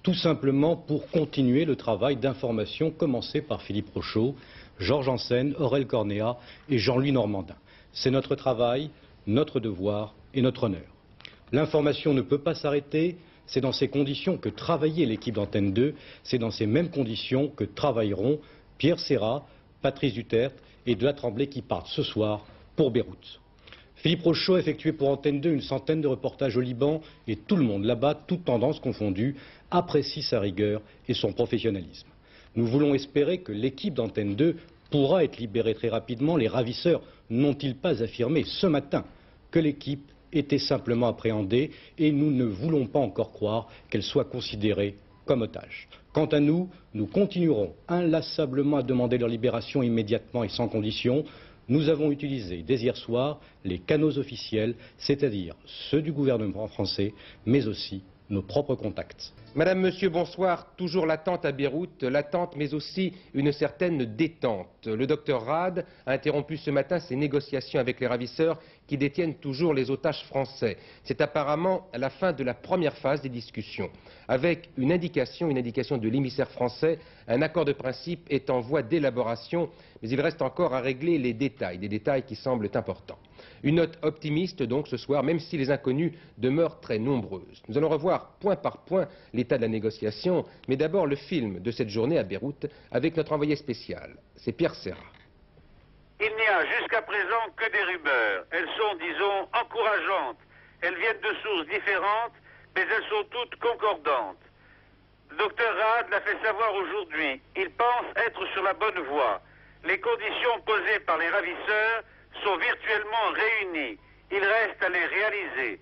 tout simplement pour continuer le travail d'information commencé par Philippe Rochaud, Georges Hansen, Aurel Cornéa et Jean-Louis Normandin. C'est notre travail, notre devoir et notre honneur. L'information ne peut pas s'arrêter. C'est dans ces conditions que travaillait l'équipe d'Antenne 2, c'est dans ces mêmes conditions que travailleront Pierre Serra, Patrice Duterte et de la Tremblay qui partent ce soir pour Beyrouth. Philippe Rochaud a effectué pour Antenne 2 une centaine de reportages au Liban et tout le monde là-bas, toutes tendances confondues, apprécie sa rigueur et son professionnalisme. Nous voulons espérer que l'équipe d'Antenne 2 pourra être libérée très rapidement. Les ravisseurs n'ont-ils pas affirmé ce matin que l'équipe était simplement appréhendée et nous ne voulons pas encore croire qu'elle soit considérée comme otage. Quant à nous, nous continuerons inlassablement à demander leur libération immédiatement et sans condition. Nous avons utilisé dès hier soir les canaux officiels, c'est-à-dire ceux du gouvernement français, mais aussi nos propres contacts. Madame, Monsieur, bonsoir. Toujours l'attente à Beyrouth, l'attente mais aussi une certaine détente. Le docteur Raad a interrompu ce matin ses négociations avec les ravisseurs qui détiennent toujours les otages français. C'est apparemment la fin de la première phase des discussions. Avec une indication de l'émissaire français, un accord de principe est en voie d'élaboration, mais il reste encore à régler les détails, des détails qui semblent importants. Une note optimiste donc ce soir, même si les inconnues demeurent très nombreuses. Nous allons revoir point par point l'état de la négociation, mais d'abord le film de cette journée à Beyrouth avec notre envoyé spécial. C'est Pierre Serra. Il n'y a jusqu'à présent que des rumeurs. Elles sont, disons, encourageantes. Elles viennent de sources différentes, mais elles sont toutes concordantes. Le docteur Raad l'a fait savoir aujourd'hui. Il pense être sur la bonne voie. Les conditions posées par les ravisseurs sont virtuellement réunies. Il reste à les réaliser.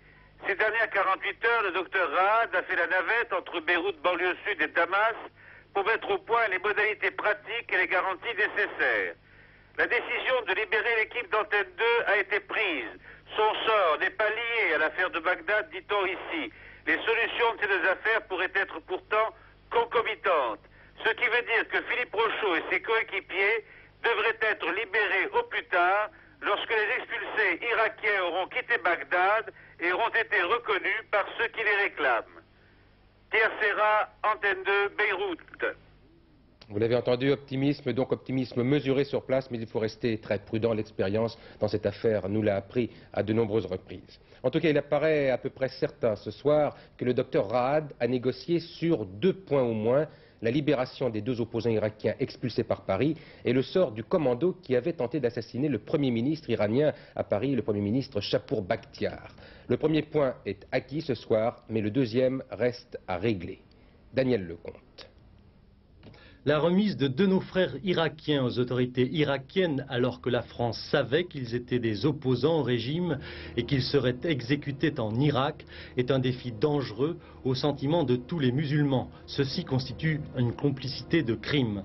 Ces dernières 48 heures, le docteur Raad a fait la navette entre Beyrouth, banlieue sud et Damas pour mettre au point les modalités pratiques et les garanties nécessaires. La décision de libérer l'équipe d'Antenne 2 a été prise. Son sort n'est pas lié à l'affaire de Bagdad, dit-on ici. Les solutions de ces deux affaires pourraient être pourtant concomitantes. Ce qui veut dire que Philippe Rochaud et ses coéquipiers devraient être libérés au plus tard lorsque les expulsés irakiens auront quitté Bagdad et auront été reconnus par ceux qui les réclament. Pierre Serra, Antenne 2, Beyrouth. Vous l'avez entendu, optimisme, donc optimisme mesuré sur place, mais il faut rester très prudent. L'expérience dans cette affaire nous l'a appris à de nombreuses reprises. En tout cas, il apparaît à peu près certain ce soir que le docteur Raad a négocié sur 2 points au moins: la libération des 2 opposants irakiens expulsés par Paris et le sort du commando qui avait tenté d'assassiner le Premier ministre iranien à Paris, le Premier ministre Chapour Bakhtiar. Le premier point est acquis ce soir, mais le deuxième reste à régler. Daniel Lecomte. La remise de 2 nos frères irakiens aux autorités irakiennes, alors que la France savait qu'ils étaient des opposants au régime et qu'ils seraient exécutés en Irak, est un défi dangereux au sentiment de tous les musulmans. Ceci constitue une complicité de crime.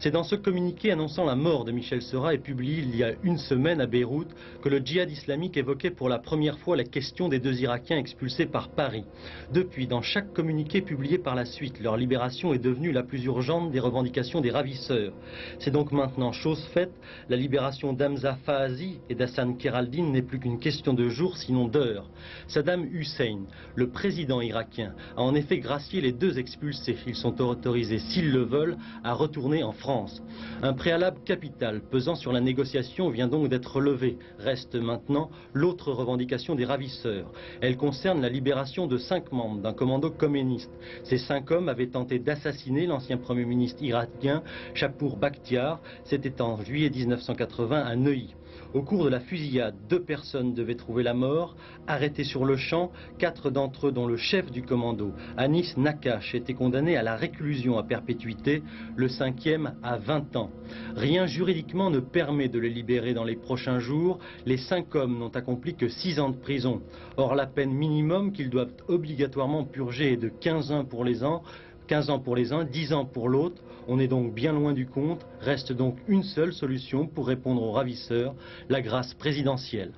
C'est dans ce communiqué annonçant la mort de Michel Serra et publié il y a une semaine à Beyrouth que le djihad islamique évoquait pour la première fois la question des 2 Irakiens expulsés par Paris. Depuis, dans chaque communiqué publié par la suite, leur libération est devenue la plus urgente des revendications des ravisseurs. C'est donc maintenant chose faite. La libération d'Hamza Fahazi et d'Hassan Kheraldine n'est plus qu'une question de jours, sinon d'heures. Saddam Hussein, le président irakien, a en effet gracié les 2 expulsés. Ils sont autorisés, s'ils le veulent, à retourner en France. Un préalable capital pesant sur la négociation vient donc d'être levé. Reste maintenant l'autre revendication des ravisseurs. Elle concerne la libération de 5 membres d'un commando communiste. Ces 5 hommes avaient tenté d'assassiner l'ancien Premier ministre irakien Chapour Bakhtiar. C'était en juillet 1980 à Neuilly. Au cours de la fusillade, 2 personnes devaient trouver la mort. Arrêtés sur le champ, 4 d'entre eux, dont le chef du commando, Anis Nakash, était condamné à la réclusion à perpétuité, le 5e à 20 ans. Rien juridiquement ne permet de les libérer dans les prochains jours. Les 5 hommes n'ont accompli que 6 ans de prison. Or, la peine minimum qu'ils doivent obligatoirement purger est de 15 ans pour les uns, 10 ans pour l'autre. On est donc bien loin du compte. Reste donc une seule solution pour répondre aux ravisseurs, la grâce présidentielle.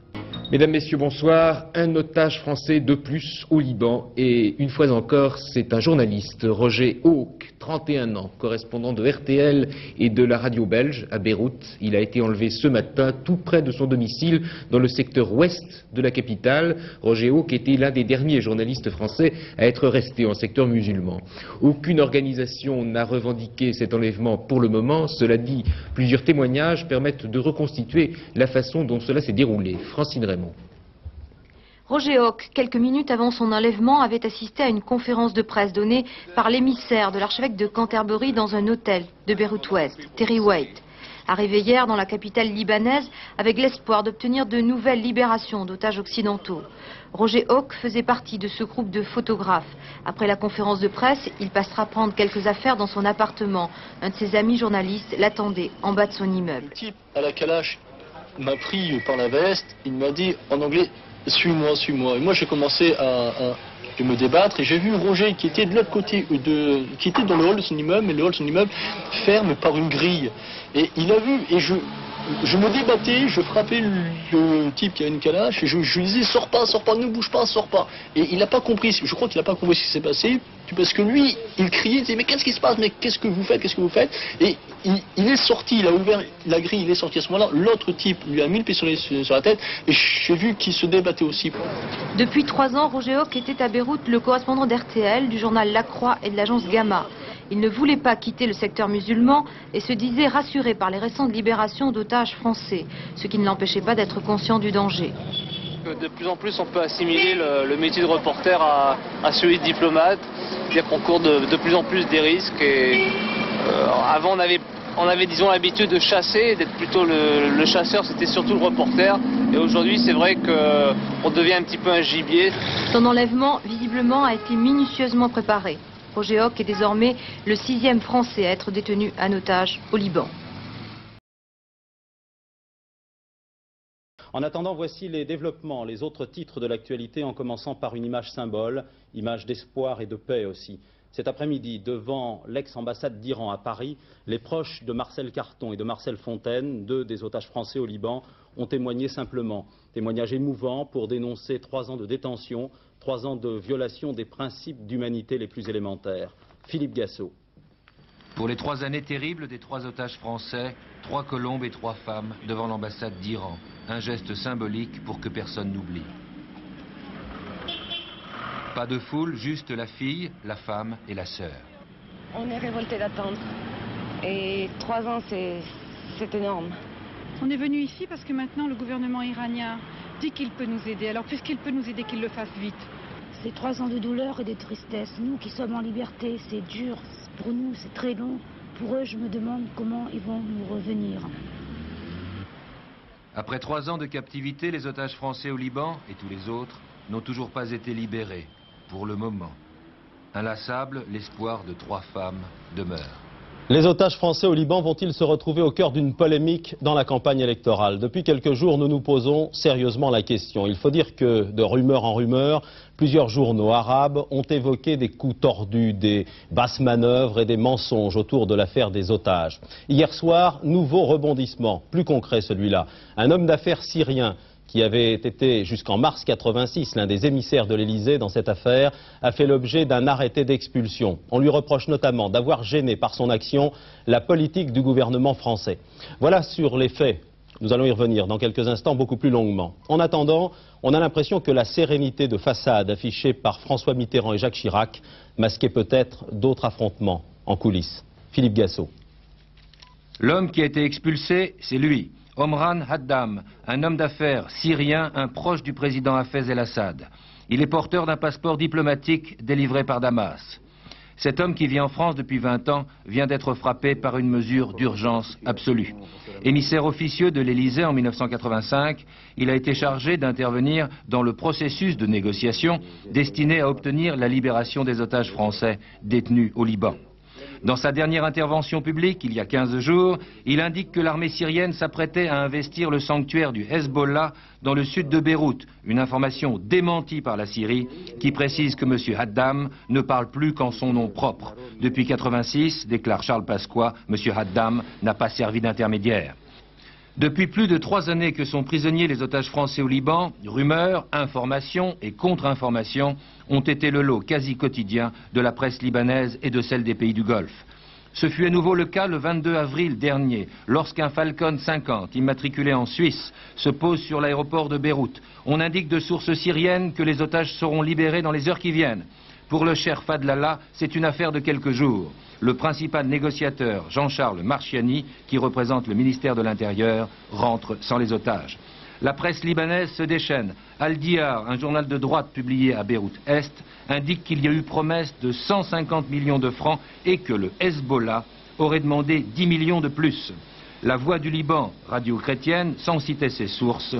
Mesdames, Messieurs, bonsoir. Un otage français de plus au Liban. Et une fois encore, c'est un journaliste, Roger Hawk, 31 ans, correspondant de RTL et de la radio belge à Beyrouth. Il a été enlevé ce matin tout près de son domicile dans le secteur ouest de la capitale. Roger Hawk était l'un des derniers journalistes français à être resté en secteur musulman. Aucune organisation n'a revendiqué cet enlèvement pour le moment. Cela dit, plusieurs témoignages permettent de reconstituer la façon dont cela s'est déroulé. Francine Raymond. Roger Hawk, quelques minutes avant son enlèvement, avait assisté à une conférence de presse donnée par l'émissaire de l'archevêque de Canterbury dans un hôtel de Beyrouth-Ouest, Terry White. Arrivé hier dans la capitale libanaise avec l'espoir d'obtenir de nouvelles libérations d'otages occidentaux. Roger Hawk faisait partie de ce groupe de photographes. Après la conférence de presse, il passera prendre quelques affaires dans son appartement. Un de ses amis journalistes l'attendait en bas de son immeuble. Le type à la calache m'a pris par la veste, il m'a dit en anglais « suis-moi, suis-moi ». Et moi j'ai commencé à me débattre et j'ai vu Roger qui était de l'autre côté, qui était dans le hall de son immeuble, mais le hall de son immeuble ferme par une grille. Et il a vu, et je me débattais, je frappais le type qui a une calache et je lui disais sors pas, ne bouge pas, sors pas. Et il n'a pas compris, je crois qu'il n'a pas compris ce qui s'est passé, parce que lui, il criait, il disait mais qu'est-ce qui se passe, mais qu'est-ce que vous faites, et il est sorti, il a ouvert la grille, il est sorti à ce moment-là, l'autre type lui a mis le pied sur la tête et j'ai vu qu'il se débattait aussi. Depuis 3 ans, Roger Hawk était à Beyrouth le correspondant d'RTL, du journal La Croix et de l'agence Gamma. Il ne voulait pas quitter le secteur musulman et se disait rassuré par les récentes libérations d'otages français, ce qui ne l'empêchait pas d'être conscient du danger. De plus en plus, on peut assimiler le métier de reporter à celui de diplomate, c'est-à-dire qu'on court de plus en plus des risques. Et, avant, on avait disons l'habitude de chasser, d'être plutôt le chasseur, c'était surtout le reporter. Et aujourd'hui, c'est vrai qu'on devient un petit peu un gibier. Son enlèvement, visiblement, a été minutieusement préparé. Roger Hawk est désormais le 6e Français à être détenu en otage au Liban. En attendant, voici les développements, les autres titres de l'actualité, en commençant par une image symbole, image d'espoir et de paix aussi. Cet après-midi, devant l'ex-ambassade d'Iran à Paris, les proches de Marcel Carton et de Marcel Fontaine, 2 des otages français au Liban, ont témoigné simplement. Témoignage émouvant pour dénoncer 3 ans de détention, 3 ans de violation des principes d'humanité les plus élémentaires. Philippe Gassot. Pour les 3 années terribles des 3 otages français, 3 colombes et 3 femmes devant l'ambassade d'Iran. Un geste symbolique pour que personne n'oublie. Pas de foule, juste la fille, la femme et la sœur. On est révoltés d'attendre. Et 3 ans, c'est énorme. On est venu ici parce que maintenant le gouvernement iranien dit qu'il peut nous aider. Alors puisqu'il peut nous aider, qu'il le fasse vite. C'est 3 ans de douleur et de tristesse. Nous qui sommes en liberté, c'est dur. Pour nous, c'est très long. Pour eux, je me demande comment ils vont nous revenir. Après 3 ans de captivité, les otages français au Liban et tous les autres n'ont toujours pas été libérés, pour le moment. Inlassable, l'espoir de 3 femmes demeure. Les otages français au Liban vont-ils se retrouver au cœur d'une polémique dans la campagne électorale? Depuis quelques jours, nous nous posons sérieusement la question. Il faut dire que, de rumeur en rumeur, plusieurs journaux arabes ont évoqué des coups tordus, des basses manœuvres et des mensonges autour de l'affaire des otages. Hier soir, nouveau rebondissement, plus concret celui-là. Un homme d'affaires syrien qui avait été jusqu'en mars 86 l'un des émissaires de l'Élysée dans cette affaire, a fait l'objet d'un arrêté d'expulsion. On lui reproche notamment d'avoir gêné par son action la politique du gouvernement français. Voilà sur les faits. Nous allons y revenir dans quelques instants beaucoup plus longuement. En attendant, on a l'impression que la sérénité de façade affichée par François Mitterrand et Jacques Chirac masquait peut-être d'autres affrontements en coulisses. Philippe Gassot. L'homme qui a été expulsé, c'est lui. Omran Haddam, un homme d'affaires syrien, un proche du président Hafez el-Assad. Il est porteur d'un passeport diplomatique délivré par Damas. Cet homme qui vit en France depuis 20 ans vient d'être frappé par une mesure d'urgence absolue. Émissaire officieux de l'Élysée en 1985, il a été chargé d'intervenir dans le processus de négociation destiné à obtenir la libération des otages français détenus au Liban. Dans sa dernière intervention publique, il y a 15 jours, il indique que l'armée syrienne s'apprêtait à investir le sanctuaire du Hezbollah dans le sud de Beyrouth, une information démentie par la Syrie qui précise que M. Haddam ne parle plus qu'en son nom propre. Depuis 1986, déclare Charles Pasqua, M. Haddam n'a pas servi d'intermédiaire. Depuis plus de 3 années que sont prisonniers les otages français au Liban, rumeurs, informations et contre-informations ont été le lot quasi quotidien de la presse libanaise et de celle des pays du Golfe. Ce fut à nouveau le cas le 22 avril dernier, lorsqu'un Falcon 50 immatriculé en Suisse se pose sur l'aéroport de Beyrouth. On indique de sources syriennes que les otages seront libérés dans les heures qui viennent. Pour le cher Fadlallah, c'est une affaire de quelques jours. Le principal négociateur, Jean-Charles Marchiani, qui représente le ministère de l'Intérieur, rentre sans les otages. La presse libanaise se déchaîne. Al-Diyar, un journal de droite publié à Beyrouth-Est, indique qu'il y a eu promesse de 150 millions de francs et que le Hezbollah aurait demandé 10 millions de plus. La Voix du Liban, radio chrétienne, sans citer ses sources,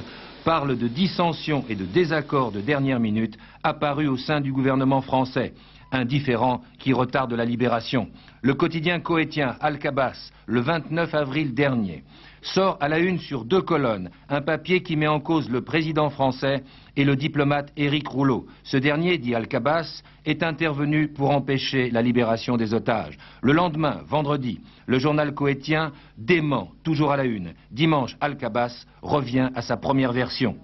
parle de dissensions et de désaccords de dernière minute apparus au sein du gouvernement français. Un différend qui retarde la libération. Le quotidien koweïtien Al-Kabas, le 29 avril dernier, sort à la une sur 2 colonnes un papier qui met en cause le président français et le diplomate Éric Rouleau. Ce dernier, dit Al-Kabas, est intervenu pour empêcher la libération des otages. Le lendemain, vendredi, le journal koweïtien dément, toujours à la une. Dimanche, Al-Kabas revient à sa première version.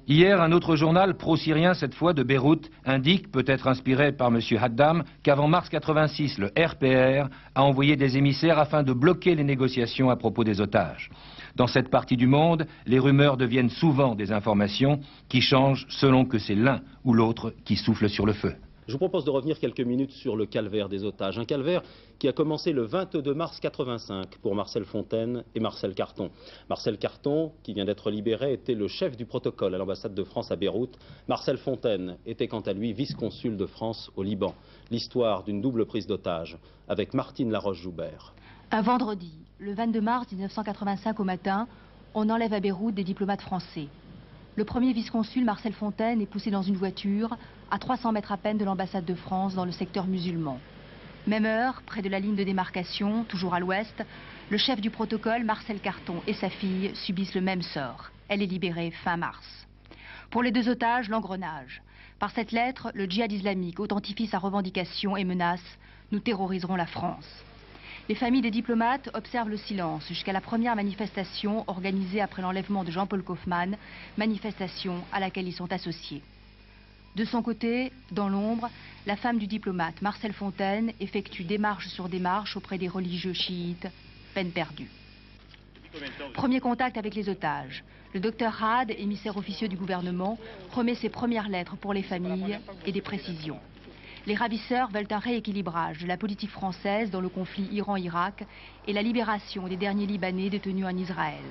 Hier, un autre journal pro-syrien, cette fois de Beyrouth, indique, peut-être inspiré par M. Haddam, qu'avant mars 86, le RPR a envoyé des émissaires afin de bloquer les négociations à propos des otages. Dans cette partie du monde, les rumeurs deviennent souvent des informations qui changent selon que c'est l'un ou l'autre qui souffle sur le feu. Je vous propose de revenir quelques minutes sur le calvaire des otages. Un calvaire qui a commencé le 22 mars 85 pour Marcel Fontaine et Marcel Carton. Marcel Carton, qui vient d'être libéré, était le chef du protocole à l'ambassade de France à Beyrouth. Marcel Fontaine était quant à lui vice-consul de France au Liban. L'histoire d'une double prise d'otages avec Martine Laroche-Joubert. Un vendredi, le 22 mars 1985 au matin, on enlève à Beyrouth des diplomates français. Le premier vice-consul, Marcel Fontaine, est poussé dans une voiture à 300 mètres à peine de l'ambassade de France dans le secteur musulman. Même heure, près de la ligne de démarcation, toujours à l'ouest, le chef du protocole, Marcel Carton, et sa fille subissent le même sort. Elle est libérée fin mars. Pour les 2 otages, l'engrenage. Par cette lettre, le djihad islamique authentifie sa revendication et menace « Nous terroriserons la France ». Les familles des diplomates observent le silence jusqu'à la première manifestation organisée après l'enlèvement de Jean-Paul Kaufmann, manifestation à laquelle ils sont associés. De son côté, dans l'ombre, la femme du diplomate, Marcel Fontaine, effectue démarche sur démarche auprès des religieux chiites, peine perdue. Premier contact avec les otages. Le docteur Raad, émissaire officieux du gouvernement, remet ses premières lettres pour les familles et des précisions. Les ravisseurs veulent un rééquilibrage de la politique française dans le conflit Iran-Irak et la libération des derniers Libanais détenus en Israël.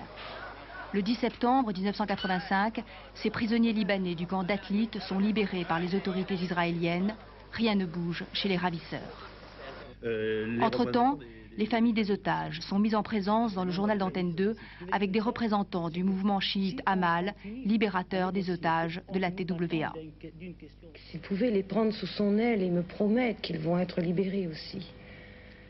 Le 10 septembre 1985, ces prisonniers libanais du camp d'Atlit sont libérés par les autorités israéliennes. Rien ne bouge chez les ravisseurs. Entre-temps, les familles des otages sont mises en présence dans le journal d'Antenne 2 avec des représentants du mouvement chiite Amal, libérateur des otages de la TWA. S'il pouvait les prendre sous son aile et me promettre qu'ils vont être libérés aussi.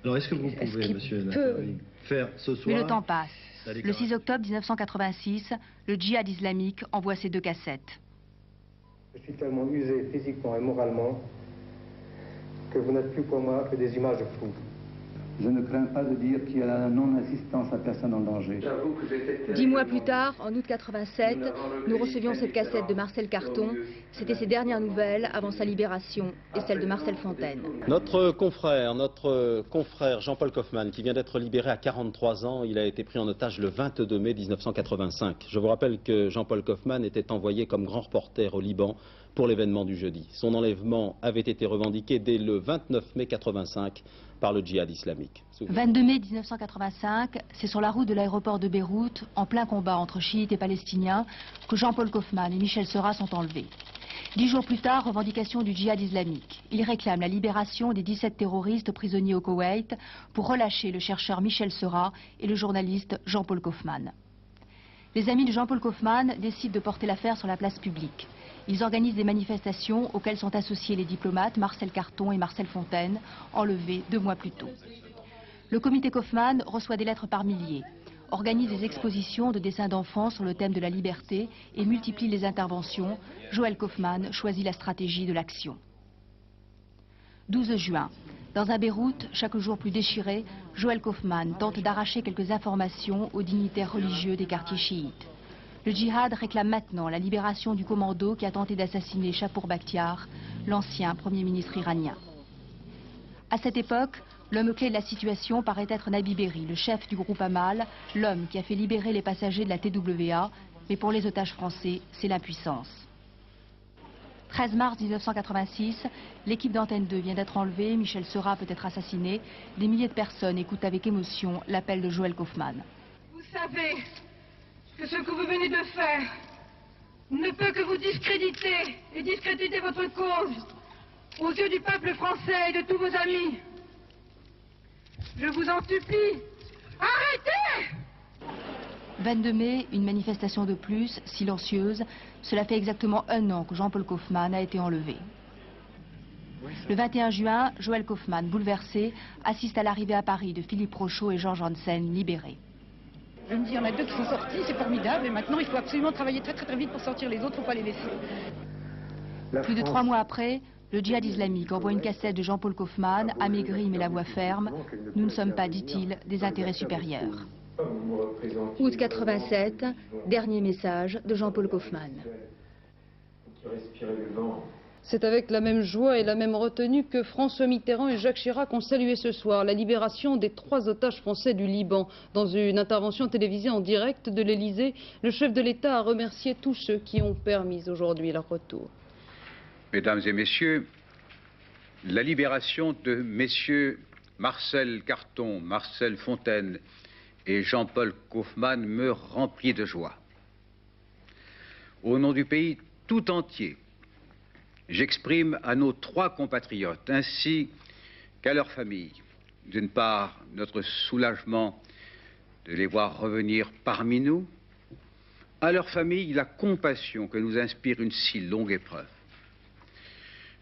Alors est-ce que vous pouvez, monsieur Naftali, faire ce soir... Mais le temps passe. Le 6 octobre 1986, le djihad islamique envoie ses 2 cassettes. Je suis tellement usé physiquement et moralement que vous n'êtes plus pour moi que des images floues. Je ne crains pas de dire qu'il y a la non-assistance à personne en danger. 10 mois plus tard, en août 87, nous recevions cette cassette de Marcel Carton. C'était ses dernières nouvelles avant sa libération et celle de Marcel Fontaine. Notre confrère Jean-Paul Kaufmann, qui vient d'être libéré à 43 ans, il a été pris en otage le 22 mai 1985. Je vous rappelle que Jean-Paul Kaufmann était envoyé comme grand reporter au Liban pour l'événement du jeudi. Son enlèvement avait été revendiqué dès le 29 mai 85 par le djihad islamique. 22 mai 1985, c'est sur la route de l'aéroport de Beyrouth, en plein combat entre chiites et palestiniens, que Jean-Paul Kaufmann et Michel Seurat sont enlevés. 10 jours plus tard, revendication du djihad islamique. Ils réclament la libération des 17 terroristes prisonniers au Koweït pour relâcher le chercheur Michel Seurat et le journaliste Jean-Paul Kaufmann. Les amis de Jean-Paul Kaufmann décident de porter l'affaire sur la place publique. Ils organisent des manifestations auxquelles sont associés les diplomates Marcel Carton et Marcel Fontaine, enlevés 2 mois plus tôt. Le comité Kaufmann reçoit des lettres par milliers, organise des expositions de dessins d'enfants sur le thème de la liberté et multiplie les interventions. Joël Kaufmann choisit la stratégie de l'action. 12 juin. Dans un Beyrouth chaque jour plus déchiré, Joël Kaufmann tente d'arracher quelques informations aux dignitaires religieux des quartiers chiites. Le djihad réclame maintenant la libération du commando qui a tenté d'assassiner Chapour Bakhtiar, l'ancien Premier ministre iranien. À cette époque, l'homme clé de la situation paraît être Nabi Berri, le chef du groupe Amal, l'homme qui a fait libérer les passagers de la TWA, mais pour les otages français, c'est l'impuissance. 13 mars 1986, l'équipe d'Antenne 2 vient d'être enlevée, Michel Seurat peut être assassiné. Des milliers de personnes écoutent avec émotion l'appel de Joël Kaufmann. Vous savez que ce que vous venez de faire ne peut que vous discréditer et discréditer votre cause aux yeux du peuple français et de tous vos amis. Je vous en supplie, arrêtez! 22 mai, une manifestation de plus, silencieuse. Cela fait exactement 1 an que Jean-Paul Kaufmann a été enlevé. Le 21 juin, Joël Kaufmann, bouleversé, assiste à l'arrivée à Paris de Philippe Rochaud et Georges Janssen, libérés. Je me dis, il y en a 2 qui sont sortis, c'est formidable, et maintenant il faut absolument travailler très vite pour sortir les autres, il ne faut pas les laisser. Plus de 3 mois après, le djihad islamique envoie une cassette de Jean-Paul Kaufmann, amaigri mais la voix ferme. Nous ne sommes pas, dit-il, des intérêts supérieurs. Août 87, dernier message de Jean-Paul Kaufmann. C'est avec la même joie et la même retenue que François Mitterrand et Jacques Chirac ont salué ce soir la libération des 3 otages français du Liban. Dans une intervention télévisée en direct de l'Élysée, le chef de l'État a remercié tous ceux qui ont permis aujourd'hui leur retour. Mesdames et messieurs, la libération de messieurs Marcel Carton, Marcel Fontaine et Jean-Paul Kaufmann me remplit de joie. Au nom du pays tout entier, j'exprime à nos 3 compatriotes ainsi qu'à leurs familles, d'une part, notre soulagement de les voir revenir parmi nous, à leurs familles, la compassion que nous inspire une si longue épreuve.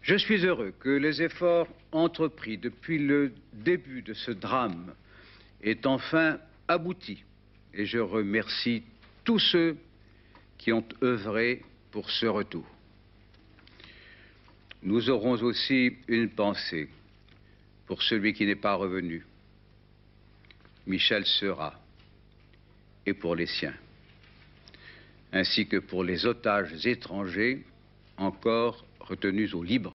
Je suis heureux que les efforts entrepris depuis le début de ce drame aient enfin abouti, et je remercie tous ceux qui ont œuvré pour ce retour. Nous aurons aussi une pensée pour celui qui n'est pas revenu, Michel Seurat, et pour les siens, ainsi que pour les otages étrangers encore retenus au Liban.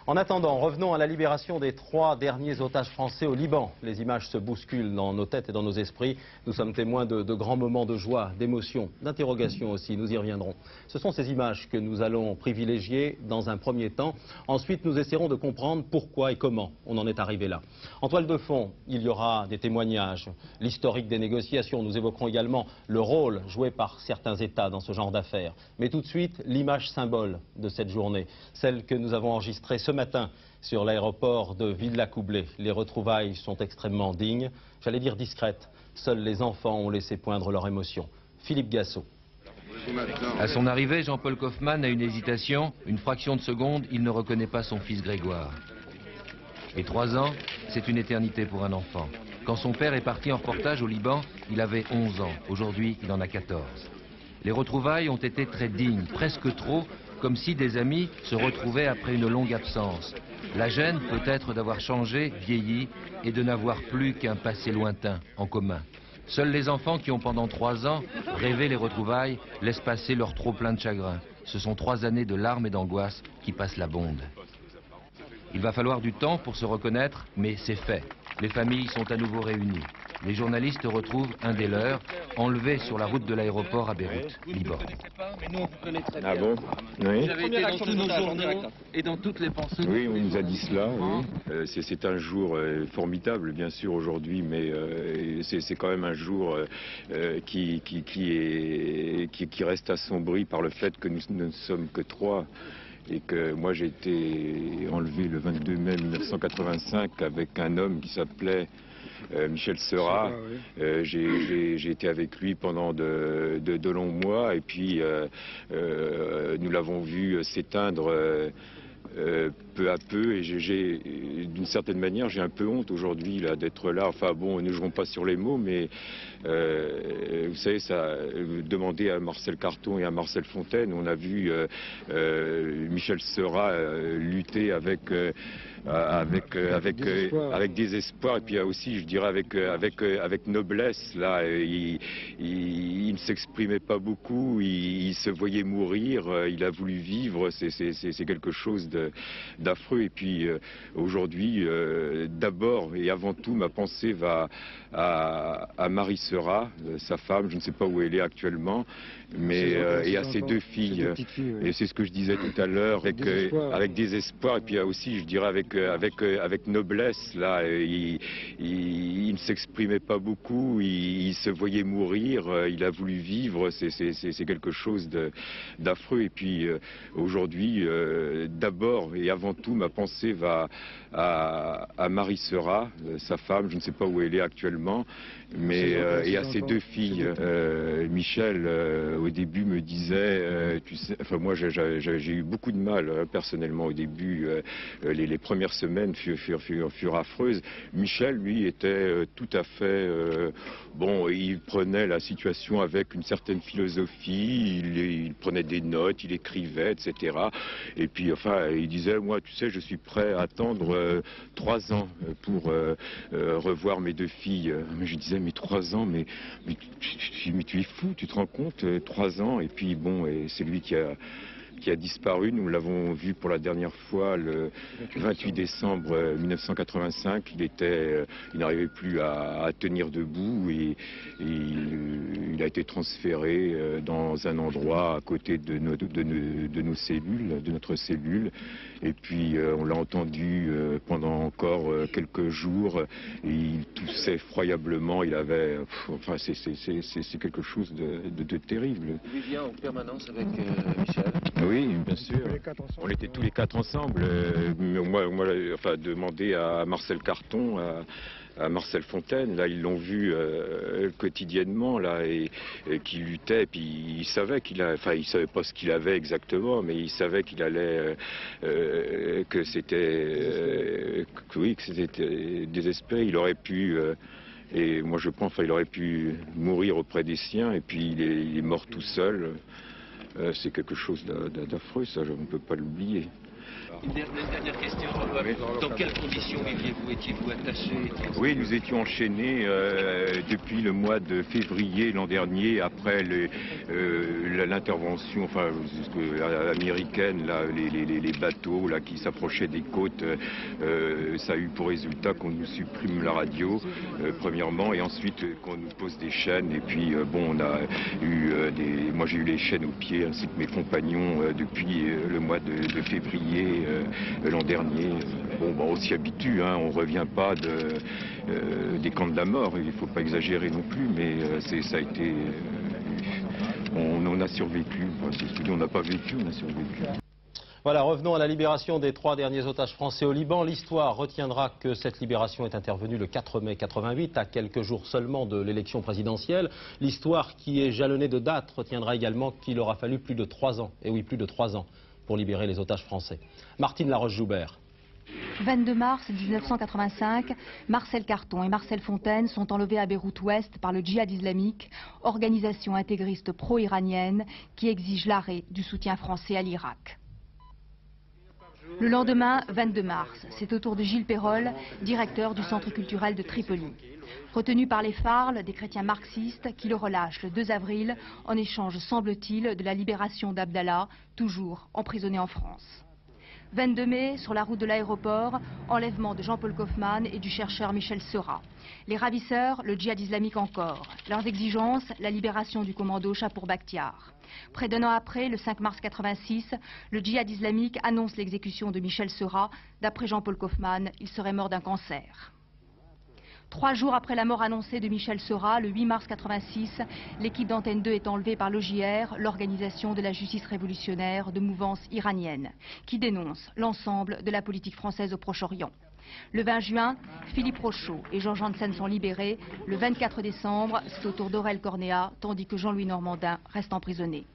En attendant, revenons à la libération des 3 derniers otages français au Liban. Les images se bousculent dans nos têtes et dans nos esprits. Nous sommes témoins de grands moments de joie, d'émotion, d'interrogation aussi. Nous y reviendrons. Ce sont ces images que nous allons privilégier dans un premier temps. Ensuite, nous essaierons de comprendre pourquoi et comment on en est arrivé là. En toile de fond, il y aura des témoignages, l'historique des négociations. Nous évoquerons également le rôle joué par certains États dans ce genre d'affaires. Mais tout de suite, l'image symbole de cette journée, celle que nous avons enregistrée ce matin sur l'aéroport de Villacoublay. Les retrouvailles sont extrêmement dignes, j'allais dire discrètes. Seuls les enfants ont laissé poindre leur émotion. Philippe Gassot. À son arrivée, Jean-Paul Kaufmann a une hésitation. Une fraction de seconde, il ne reconnaît pas son fils Grégoire. Et 3 ans, c'est une éternité pour un enfant. Quand son père est parti en reportage au Liban, il avait 11 ans. Aujourd'hui, il en a 14. Les retrouvailles ont été très dignes, presque trop, comme si des amis se retrouvaient après une longue absence. La gêne peut-être d'avoir changé, vieilli, et de n'avoir plus qu'un passé lointain en commun. Seuls les enfants qui ont pendant 3 ans rêvé les retrouvailles laissent passer leur trop plein de chagrin. Ce sont 3 années de larmes et d'angoisse qui passent la bonde. Il va falloir du temps pour se reconnaître, mais c'est fait. Les familles sont à nouveau réunies. Les journalistes retrouvent un des leurs, enlevé sur la route de l'aéroport à Beyrouth, Liban. Ah bon? Oui. Vous avez été dans tous nos journaux et dans toutes les pensées. Oui, on nous a dit cela. Oui. C'est un jour formidable, bien sûr, aujourd'hui, mais c'est quand même un jour qui reste assombri par le fait que nous ne sommes que 3. Et que moi j'ai été enlevé le 22 mai 1985 avec un homme qui s'appelait Michel Seurat. J'ai été avec lui pendant de longs mois et puis nous l'avons vu s'éteindre peu à peu, et d'une certaine manière j'ai un peu honte aujourd'hui d'être là. Enfin bon, ne jouons pas sur les mots, mais vous savez, ça, demandez à Marcel Carton et à Marcel Fontaine, on a vu Michel Seurat lutter avec désespoir, et puis aussi, je dirais, avec noblesse. Là, il ne s'exprimait pas beaucoup, il se voyait mourir, il a voulu vivre. C'est quelque chose d'affreux. Et puis aujourd'hui, d'abord et avant tout, ma pensée va à Marie Seurat, sa femme. Je ne sais pas où elle est actuellement, mais et à ses 2 filles. Et c'est ce que je disais tout à l'heure, avec désespoir, et puis aussi, je dirais, avec noblesse. Là, il ne s'exprimait pas beaucoup, il se voyait mourir, il a voulu vivre. C'est quelque chose d'affreux. Et puis aujourd'hui, d'abord et avant tout, ma pensée va à Marie Seurat, sa femme. Je ne sais pas où elle est actuellement, mais et à ses 2 filles. Michel, au début, me disait, tu sais, enfin moi j'ai eu beaucoup de mal personnellement au début. Les premières semaines furent affreuses. Michel, lui, était tout à fait bon. Il prenait la situation avec une certaine philosophie. Il prenait des notes, il écrivait, etc. Et puis, enfin, il disait, moi, tu sais, je suis prêt à attendre 3 ans pour revoir mes 2 filles. Mais je disais, mais 3 ans, mais tu es fou, tu te rends compte, 3 ans. Et puis, bon, et c'est lui qui a disparu. Nous l'avons vu pour la dernière fois le 28 décembre 1985. Il n'arrivait plus à tenir debout, et il a été transféré dans un endroit à côté de nos cellules, de notre cellule. Et puis on l'a entendu pendant encore quelques jours, et il toussait effroyablement. Il avait, enfin, c'est quelque chose de terrible. Vous viviez en permanence avec Michel? Oui, bien sûr. On était tous les 4 ensemble. Moi, enfin, demandé à Marcel Carton, à Marcel Fontaine, là, ils l'ont vu quotidiennement, là, et qui luttait. Et puis il savait il savait pas ce qu'il avait exactement, mais il savait qu'il allait, que c'était désespéré. Il aurait pu. Et moi, je pense, il aurait pu mourir auprès des siens, et puis il est mort tout seul. C'est quelque chose d'affreux, ça, on ne peut pas l'oublier. Une dernière question. Dans quelles conditions viviez-vous? Étiez-vous attaché? Oui, nous étions enchaînés depuis le mois de février l'an dernier, après l'intervention américaine, là, les bateaux là, qui s'approchaient des côtes. Ça a eu pour résultat qu'on nous supprime la radio, premièrement, et ensuite qu'on nous pose des chaînes. Et puis, bon, on a eu moi j'ai eu les chaînes aux pieds, ainsi que mes compagnons, depuis le mois de février l'an dernier. Bon, on s'y habitue, hein, on ne revient pas des camps de la mort, il ne faut pas exagérer non plus, mais ça a été... on a survécu, on n'a pas vécu, on a survécu. Voilà, revenons à la libération des 3 derniers otages français au Liban. L'histoire retiendra que cette libération est intervenue le 4 mai 88, à quelques jours seulement de l'élection présidentielle. L'histoire qui est jalonnée de dates retiendra également qu'il aura fallu plus de 3 ans, et oui, plus de 3 ans, pour libérer les otages français. Martine Laroche-Joubert. 22 mars 1985, Marcel Carton et Marcel Fontaine sont enlevés à Beyrouth-Ouest par le Djihad islamique, organisation intégriste pro-iranienne qui exige l'arrêt du soutien français à l'Irak. Le lendemain, 22 mars, c'est au tour de Gilles Perrol, directeur du centre culturel de Tripoli. Retenu par les Farles, des chrétiens marxistes qui le relâchent le 2 avril en échange, semble-t-il, de la libération d'Abdallah, toujours emprisonné en France. 22 mai, sur la route de l'aéroport, enlèvement de Jean-Paul Kaufmann et du chercheur Michel Seurat. Les ravisseurs, le djihad islamique encore. Leurs exigences, la libération du commando Chapour Bakhtiar. Près d'un an après, le 5 mars 86, le djihad islamique annonce l'exécution de Michel Seurat. D'après Jean-Paul Kaufmann, il serait mort d'un cancer. 3 jours après la mort annoncée de Michel Seurat, le 8 mars 86, l'équipe d'Antenne 2 est enlevée par l'OJR, l'organisation de la justice révolutionnaire de mouvance iranienne, qui dénonce l'ensemble de la politique française au Proche-Orient. Le 20 juin, Philippe Rochaud et Georges Janssen sont libérés. Le 24 décembre, c'est au tour d'Aurel Cornéa, tandis que Jean-Louis Normandin reste emprisonné.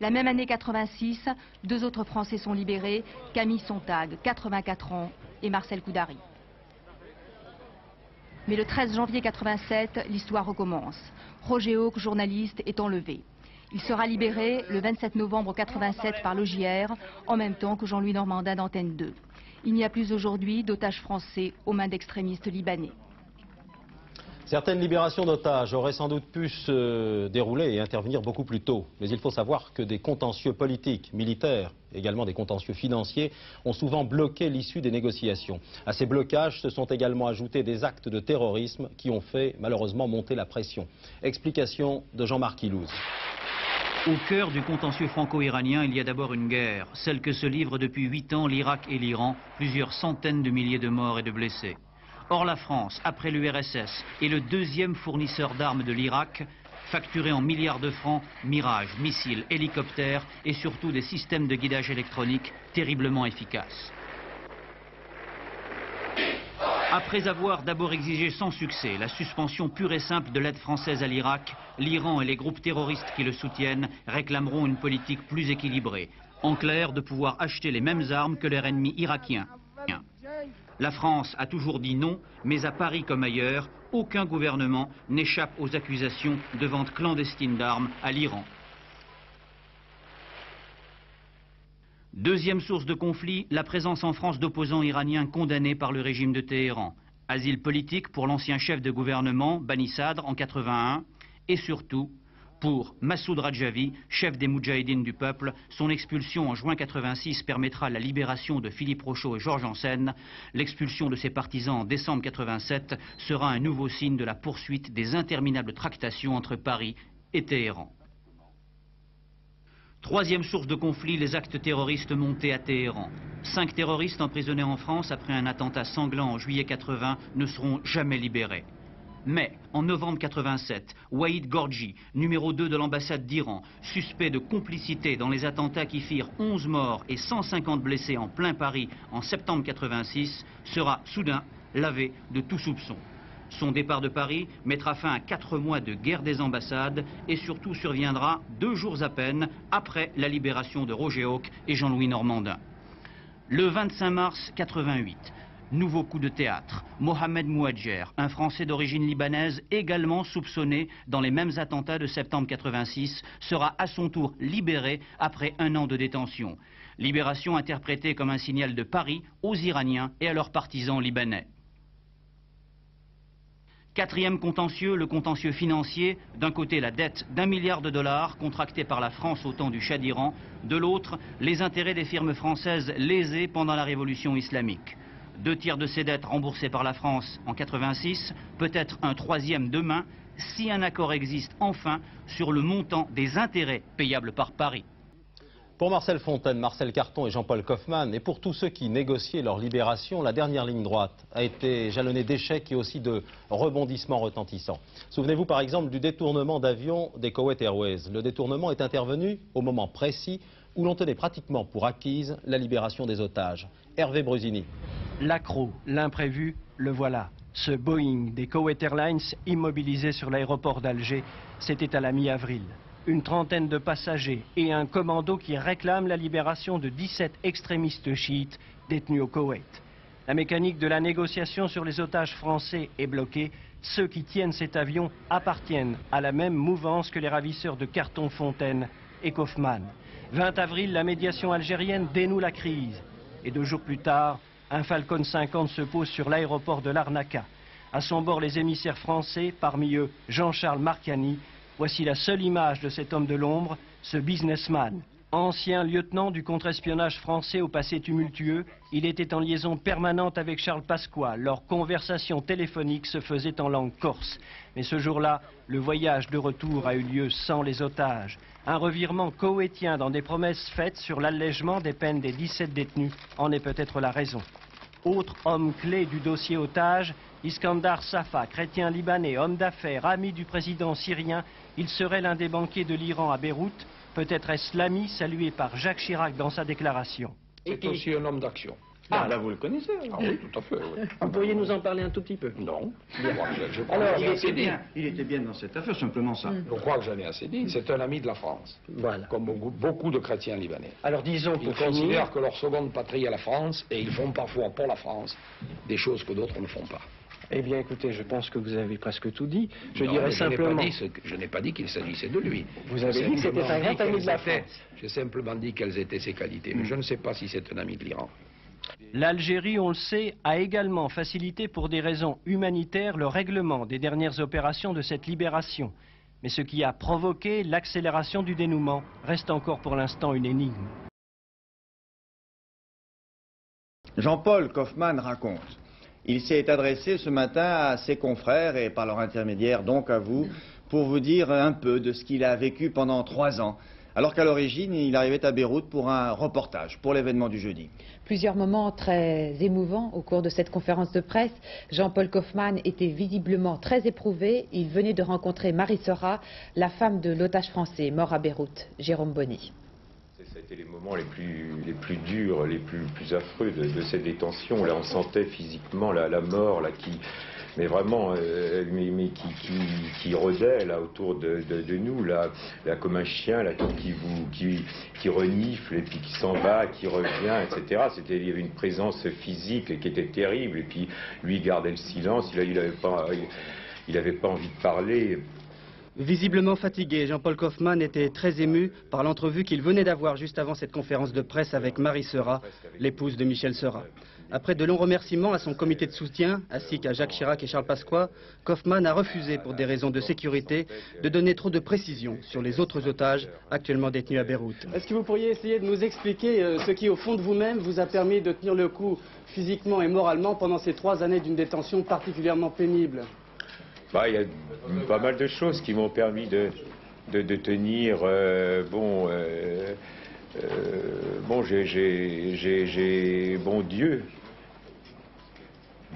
La même année 86, 2 autres Français sont libérés, Camille Sontag, 84 ans, et Marcel Koudari. Mais le 13 janvier 87, l'histoire recommence. Roger Hawk, journaliste, est enlevé. Il sera libéré le 27 novembre 87 par l'OJR, en même temps que Jean-Louis Normandin d'Antenne 2. Il n'y a plus aujourd'hui d'otages français aux mains d'extrémistes libanais. Certaines libérations d'otages auraient sans doute pu se dérouler et intervenir beaucoup plus tôt. Mais il faut savoir que des contentieux politiques, militaires, également des contentieux financiers, ont souvent bloqué l'issue des négociations. À ces blocages se sont également ajoutés des actes de terrorisme qui ont fait malheureusement monter la pression. Explication de Jean-Marc Ilouz. Au cœur du contentieux franco-iranien, il y a d'abord une guerre, celle que se livrent depuis 8 ans l'Irak et l'Iran, plusieurs centaines de milliers de morts et de blessés. Or la France, après l'URSS, est le 2e fournisseur d'armes de l'Irak, facturé en milliards de francs, Mirage, missiles, hélicoptères et surtout des systèmes de guidage électronique terriblement efficaces. Après avoir d'abord exigé sans succès la suspension pure et simple de l'aide française à l'Irak, l'Iran et les groupes terroristes qui le soutiennent réclameront une politique plus équilibrée. En clair, de pouvoir acheter les mêmes armes que leur ennemi irakien. La France a toujours dit non, mais à Paris comme ailleurs, aucun gouvernement n'échappe aux accusations de vente clandestine d'armes à l'Iran. Deuxième source de conflit, la présence en France d'opposants iraniens condamnés par le régime de Téhéran. Asile politique pour l'ancien chef de gouvernement, Bani Sadr, en 81, et surtout pour Massoud Rajavi, chef des Moudjahidines du peuple. Son expulsion en juin 86 permettra la libération de Philippe Rochaud et Georges Janssen. L'expulsion de ses partisans en décembre 87 sera un nouveau signe de la poursuite des interminables tractations entre Paris et Téhéran. Troisième source de conflit, les actes terroristes montés à Téhéran. 5 terroristes emprisonnés en France après un attentat sanglant en juillet 80 ne seront jamais libérés. Mais, en novembre 87, Waïd Gorgi, numéro 2 de l'ambassade d'Iran, suspect de complicité dans les attentats qui firent 11 morts et 150 blessés en plein Paris en septembre 86, sera soudain lavé de tout soupçon. Son départ de Paris mettra fin à 4 mois de guerre des ambassades et surtout surviendra 2 jours à peine après la libération de Roger Hawk et Jean-Louis Normandin. Le 25 mars 88. Nouveau coup de théâtre. Mohamed Mouadjer, un Français d'origine libanaise également soupçonné dans les mêmes attentats de septembre 86, sera à son tour libéré après 1 an de détention. Libération interprétée comme un signal de Paris aux Iraniens et à leurs partisans libanais. Quatrième contentieux, le contentieux financier. D'un côté, la dette d'1 milliard de dollars contractée par la France au temps du Shah d'Iran. De l'autre, les intérêts des firmes françaises lésées pendant la révolution islamique. 2 tiers de ces dettes remboursées par la France en 86, peut-être un troisième demain, si un accord existe enfin sur le montant des intérêts payables par Paris. Pour Marcel Fontaine, Marcel Carton et Jean-Paul Kaufmann, et pour tous ceux qui négociaient leur libération, la dernière ligne droite a été jalonnée d'échecs et aussi de rebondissements retentissants. Souvenez-vous par exemple du détournement d'avion des Kuwait Airways. Le détournement est intervenu au moment précis où l'on tenait pratiquement pour acquise la libération des otages. Hervé Brusini. L'accroc, l'imprévu, le voilà. Ce Boeing des Kuwait Airlines immobilisé sur l'aéroport d'Alger, c'était à la mi-avril. Une trentaine de passagers et un commando qui réclament la libération de 17 extrémistes chiites détenus au Koweït. La mécanique de la négociation sur les otages français est bloquée. Ceux qui tiennent cet avion appartiennent à la même mouvance que les ravisseurs de Carton, Fontaine et Kaufmann. 20 avril, la médiation algérienne dénoue la crise. Et 2 jours plus tard, un Falcon 50 se pose sur l'aéroport de Larnaca. À son bord, les émissaires français, parmi eux Jean-Charles Marcani. Voici la seule image de cet homme de l'ombre, ce businessman. Ancien lieutenant du contre-espionnage français au passé tumultueux, il était en liaison permanente avec Charles Pasqua. Leur conversation téléphonique se faisait en langue corse. Mais ce jour-là, le voyage de retour a eu lieu sans les otages. Un revirement koweïtien dans des promesses faites sur l'allègement des peines des 17 détenus en est peut-être la raison. Autre homme clé du dossier otage, Iskandar Safa, chrétien libanais, homme d'affaires, ami du président syrien, il serait l'un des banquiers de l'Iran à Beyrouth. Peut-être est-ce l'ami salué par Jacques Chirac dans sa déclaration. C'est aussi un homme d'action. Ah, là vous le connaissez. Ah oui, tout à fait. Oui. Vous pourriez nous en parler un tout petit peu? Non. Je crois Alors, que j'en ai assez dit. Il était bien dans cette affaire, simplement ça. Je crois que j'en ai assez dit. C'est un ami de la France. Voilà. Comme beaucoup de chrétiens libanais. Alors disons Ils pour considèrent finir que leur seconde patrie est la France et ils font parfois pour la France des choses que d'autres ne font pas. Eh bien, écoutez, je pense que vous avez presque tout dit. Je Non, dirais je simplement... Je n'ai pas dit qu'il s'agissait de lui. Vous avez dit que c'était un grand ami de la France. J'ai simplement dit quelles étaient ses qualités, mais je ne sais pas si c'est un ami de l'Iran. L'Algérie, on le sait, a également facilité pour des raisons humanitaires le règlement des dernières opérations de cette libération. Mais ce qui a provoqué l'accélération du dénouement reste encore pour l'instant une énigme. Jean-Paul Kaufmann raconte. Il s'est adressé ce matin à ses confrères et par leur intermédiaire donc à vous pour vous dire un peu de ce qu'il a vécu pendant 3 ans. Alors qu'à l'origine, il arrivait à Beyrouth pour un reportage, pour l'événement du jeudi. Plusieurs moments très émouvants au cours de cette conférence de presse. Jean-Paul Kaufmann était visiblement très éprouvé. Il venait de rencontrer Marie Sera, la femme de l'otage français mort à Beyrouth, Jérôme Bonny. Ça a été les moments les plus durs, les plus affreux de cette détention. Là, on sentait physiquement la mort là, mais vraiment, qui rôdait là autour de nous, là comme un chien, là qui renifle et puis qui s'en va, qui revient, etc. Il y avait une présence physique qui était terrible. Et puis lui gardait le silence. Il avait pas envie de parler. Visiblement fatigué, Jean-Paul Kaufmann était très ému par l'entrevue qu'il venait d'avoir juste avant cette conférence de presse avec Marie Sera, l'épouse de Michel Sera. Après de longs remerciements à son comité de soutien, ainsi qu'à Jacques Chirac et Charles Pasqua, Kaufmann a refusé, pour des raisons de sécurité, de donner trop de précisions sur les autres otages actuellement détenus à Beyrouth. Est-ce que vous pourriez essayer de nous expliquer ce qui, au fond de vous-même, vous a permis de tenir le coup physiquement et moralement pendant ces 3 années d'une détention particulièrement pénible? Il y a pas mal de choses qui m'ont permis de tenir.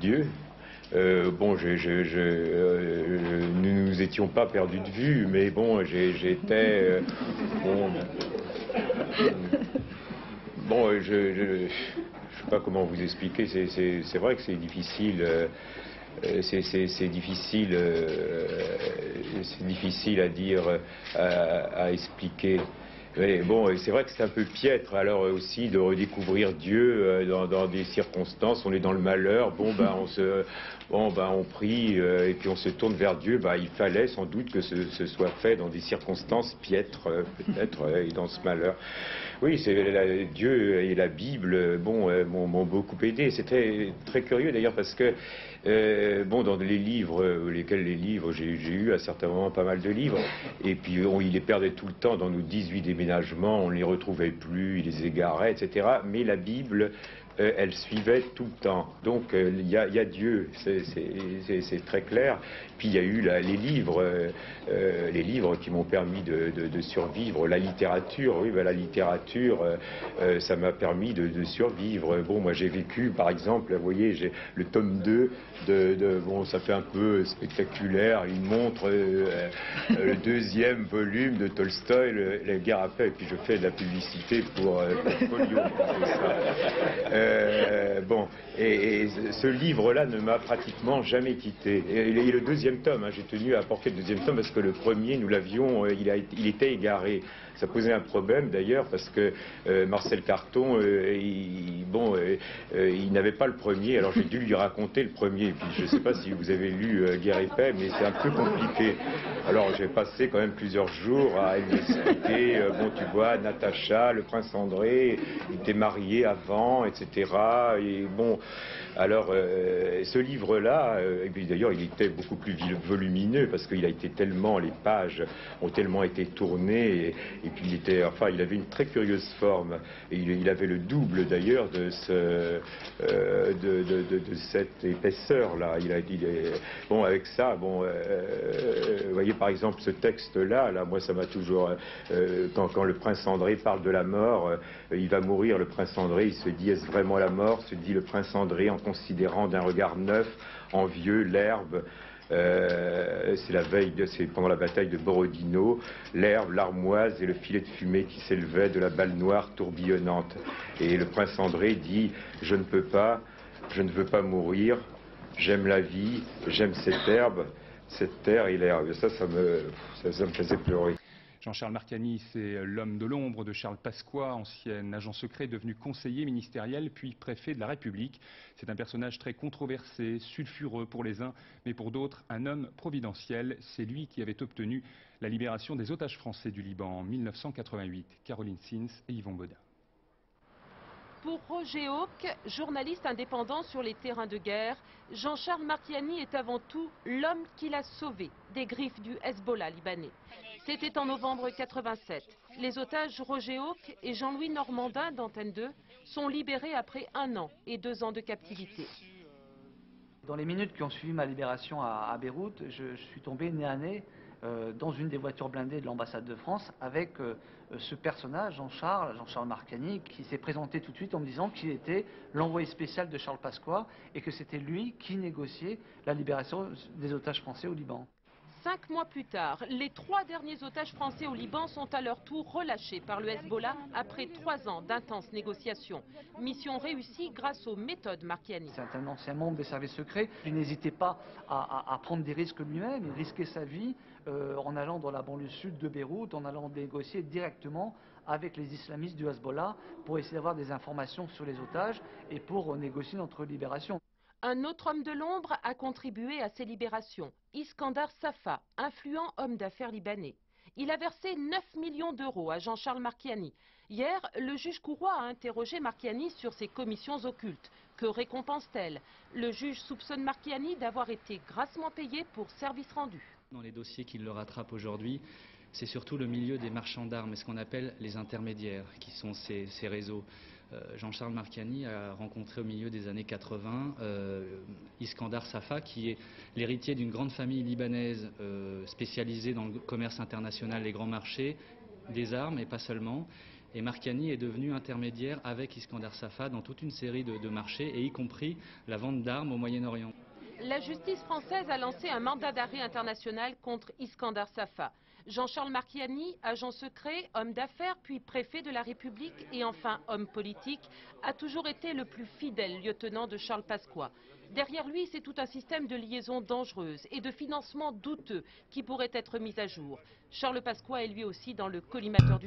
Dieu. Nous nous étions pas perdus de vue, mais bon, j'étais. Je sais pas comment vous expliquer. C'est vrai que c'est difficile. C'est difficile à dire, à expliquer. Mais bon, c'est vrai que c'est un peu piètre, alors aussi de redécouvrir Dieu dans des circonstances. On est dans le malheur, bon, ben, on prie et puis on se tourne vers Dieu. Ben, il fallait sans doute que ce soit fait dans des circonstances piètres, peut-être, et dans ce malheur. Oui, Dieu et la Bible, bon, m'ont beaucoup aidé. C'est très curieux d'ailleurs parce que, bon, dans les livres, j'ai eu à certains moments pas mal de livres, et puis ils les perdaient tout le temps dans nos 18 déménagements, on ne les retrouvait plus, ils les égaraient, etc. Mais la Bible, elle suivait tout le temps. Donc il y a Dieu, c'est très clair. Puis il y a eu les livres qui m'ont permis de survivre. La littérature, oui, ben, la littérature, ça m'a permis de survivre. Bon, moi j'ai vécu, par exemple, vous voyez, j'ai le tome 2 bon, ça fait un peu spectaculaire. Il montre le deuxième volume de Tolstoï, La guerre à paix. Et puis je fais de la publicité pour Folio. Bon, et ce livre-là ne m'a pratiquement jamais quitté. Et le deuxième tome, hein, j'ai tenu à apporter le deuxième tome parce que le premier, nous l'avions, il était égaré. Ça posait un problème d'ailleurs parce que Marcel Carton, il n'avait pas le premier, alors j'ai dû lui raconter le premier. Et puis je ne sais pas si vous avez lu Guerre et paix, mais c'est un peu compliqué. Alors j'ai passé quand même plusieurs jours à lui expliquer, bon tu vois, Natacha, le prince André, il était marié avant, etc. Et bon, alors ce livre-là, et puis d'ailleurs il était beaucoup plus volumineux parce qu'il a été tellement, les pages ont tellement été tournées, et puis il avait une très curieuse forme, et il avait le double d'ailleurs de cette épaisseur-là. Bon, avec ça, bon, vous voyez par exemple ce texte-là, moi ça m'a toujours, quand le prince André parle de la mort, il va mourir, le prince André, il se dit, est-ce vraiment la mort, se dit le prince André en considérant d'un regard neuf, envieux, l'herbe. C'est pendant la bataille de Borodino, l'herbe, l'armoise et le filet de fumée qui s'élevait de la balle noire tourbillonnante. Et le prince André dit, je ne veux pas mourir, j'aime la vie, j'aime cette terre et l'herbe. Ça me faisait pleurer. Jean-Charles Marcani, c'est l'homme de l'ombre de Charles Pasqua, ancien agent secret devenu conseiller ministériel puis préfet de la République. C'est un personnage très controversé, sulfureux pour les uns, mais pour d'autres, un homme providentiel. C'est lui qui avait obtenu la libération des otages français du Liban en 1988. Caroline Sins et Yvon Bodin. Pour Roger Hawk, journaliste indépendant sur les terrains de guerre, Jean-Charles Marcani est avant tout l'homme qui l'a sauvé des griffes du Hezbollah libanais. C'était en novembre 87. Les otages Roger Hawk et Jean-Louis Normandin d'Antenne 2 sont libérés après 1 an et 2 ans de captivité. Dans les minutes qui ont suivi ma libération à Beyrouth, je suis tombé nez à nez dans une des voitures blindées de l'ambassade de France avec ce personnage, Jean-Charles Marcani, qui s'est présenté tout de suite en me disant qu'il était l'envoyé spécial de Charles Pasqua et que c'était lui qui négociait la libération des otages français au Liban. 5 mois plus tard, les 3 derniers otages français au Liban sont à leur tour relâchés par le Hezbollah après 3 ans d'intenses négociations. Mission réussie grâce aux méthodes Marcani. C'est un ancien membre des services secrets. Il n'hésitait pas à prendre des risques lui-même. Il risquait sa vie en allant dans la banlieue sud de Beyrouth, en allant négocier directement avec les islamistes du Hezbollah pour essayer d'avoir des informations sur les otages et pour négocier notre libération. Un autre homme de l'ombre a contribué à ces libérations, Iskandar Safa, influent homme d'affaires libanais. Il a versé 9 millions d'euros à Jean-Charles Marcani. Hier, le juge Couroy a interrogé Marcani sur ses commissions occultes. Que récompense-t-elle? Le juge soupçonne Marcani d'avoir été grassement payé pour service rendu. Dans les dossiers qui le rattrapent aujourd'hui, c'est surtout le milieu des marchands d'armes et ce qu'on appelle les intermédiaires, qui sont ces réseaux. Jean-Charles Marcani a rencontré au milieu des années 80 Iskandar Safa, qui est l'héritier d'une grande famille libanaise spécialisée dans le commerce international, les grands marchés, des armes et pas seulement. Et Marcani est devenu intermédiaire avec Iskandar Safa dans toute une série de marchés, et y compris la vente d'armes au Moyen-Orient. La justice française a lancé un mandat d'arrêt international contre Iskandar Safa. Jean-Charles Marcani, agent secret, homme d'affaires, puis préfet de la République et enfin homme politique, a toujours été le plus fidèle lieutenant de Charles Pasqua. Derrière lui, c'est tout un système de liaisons dangereuses et de financement douteux qui pourrait être mis à jour. Charles Pasqua est lui aussi dans le collimateur du...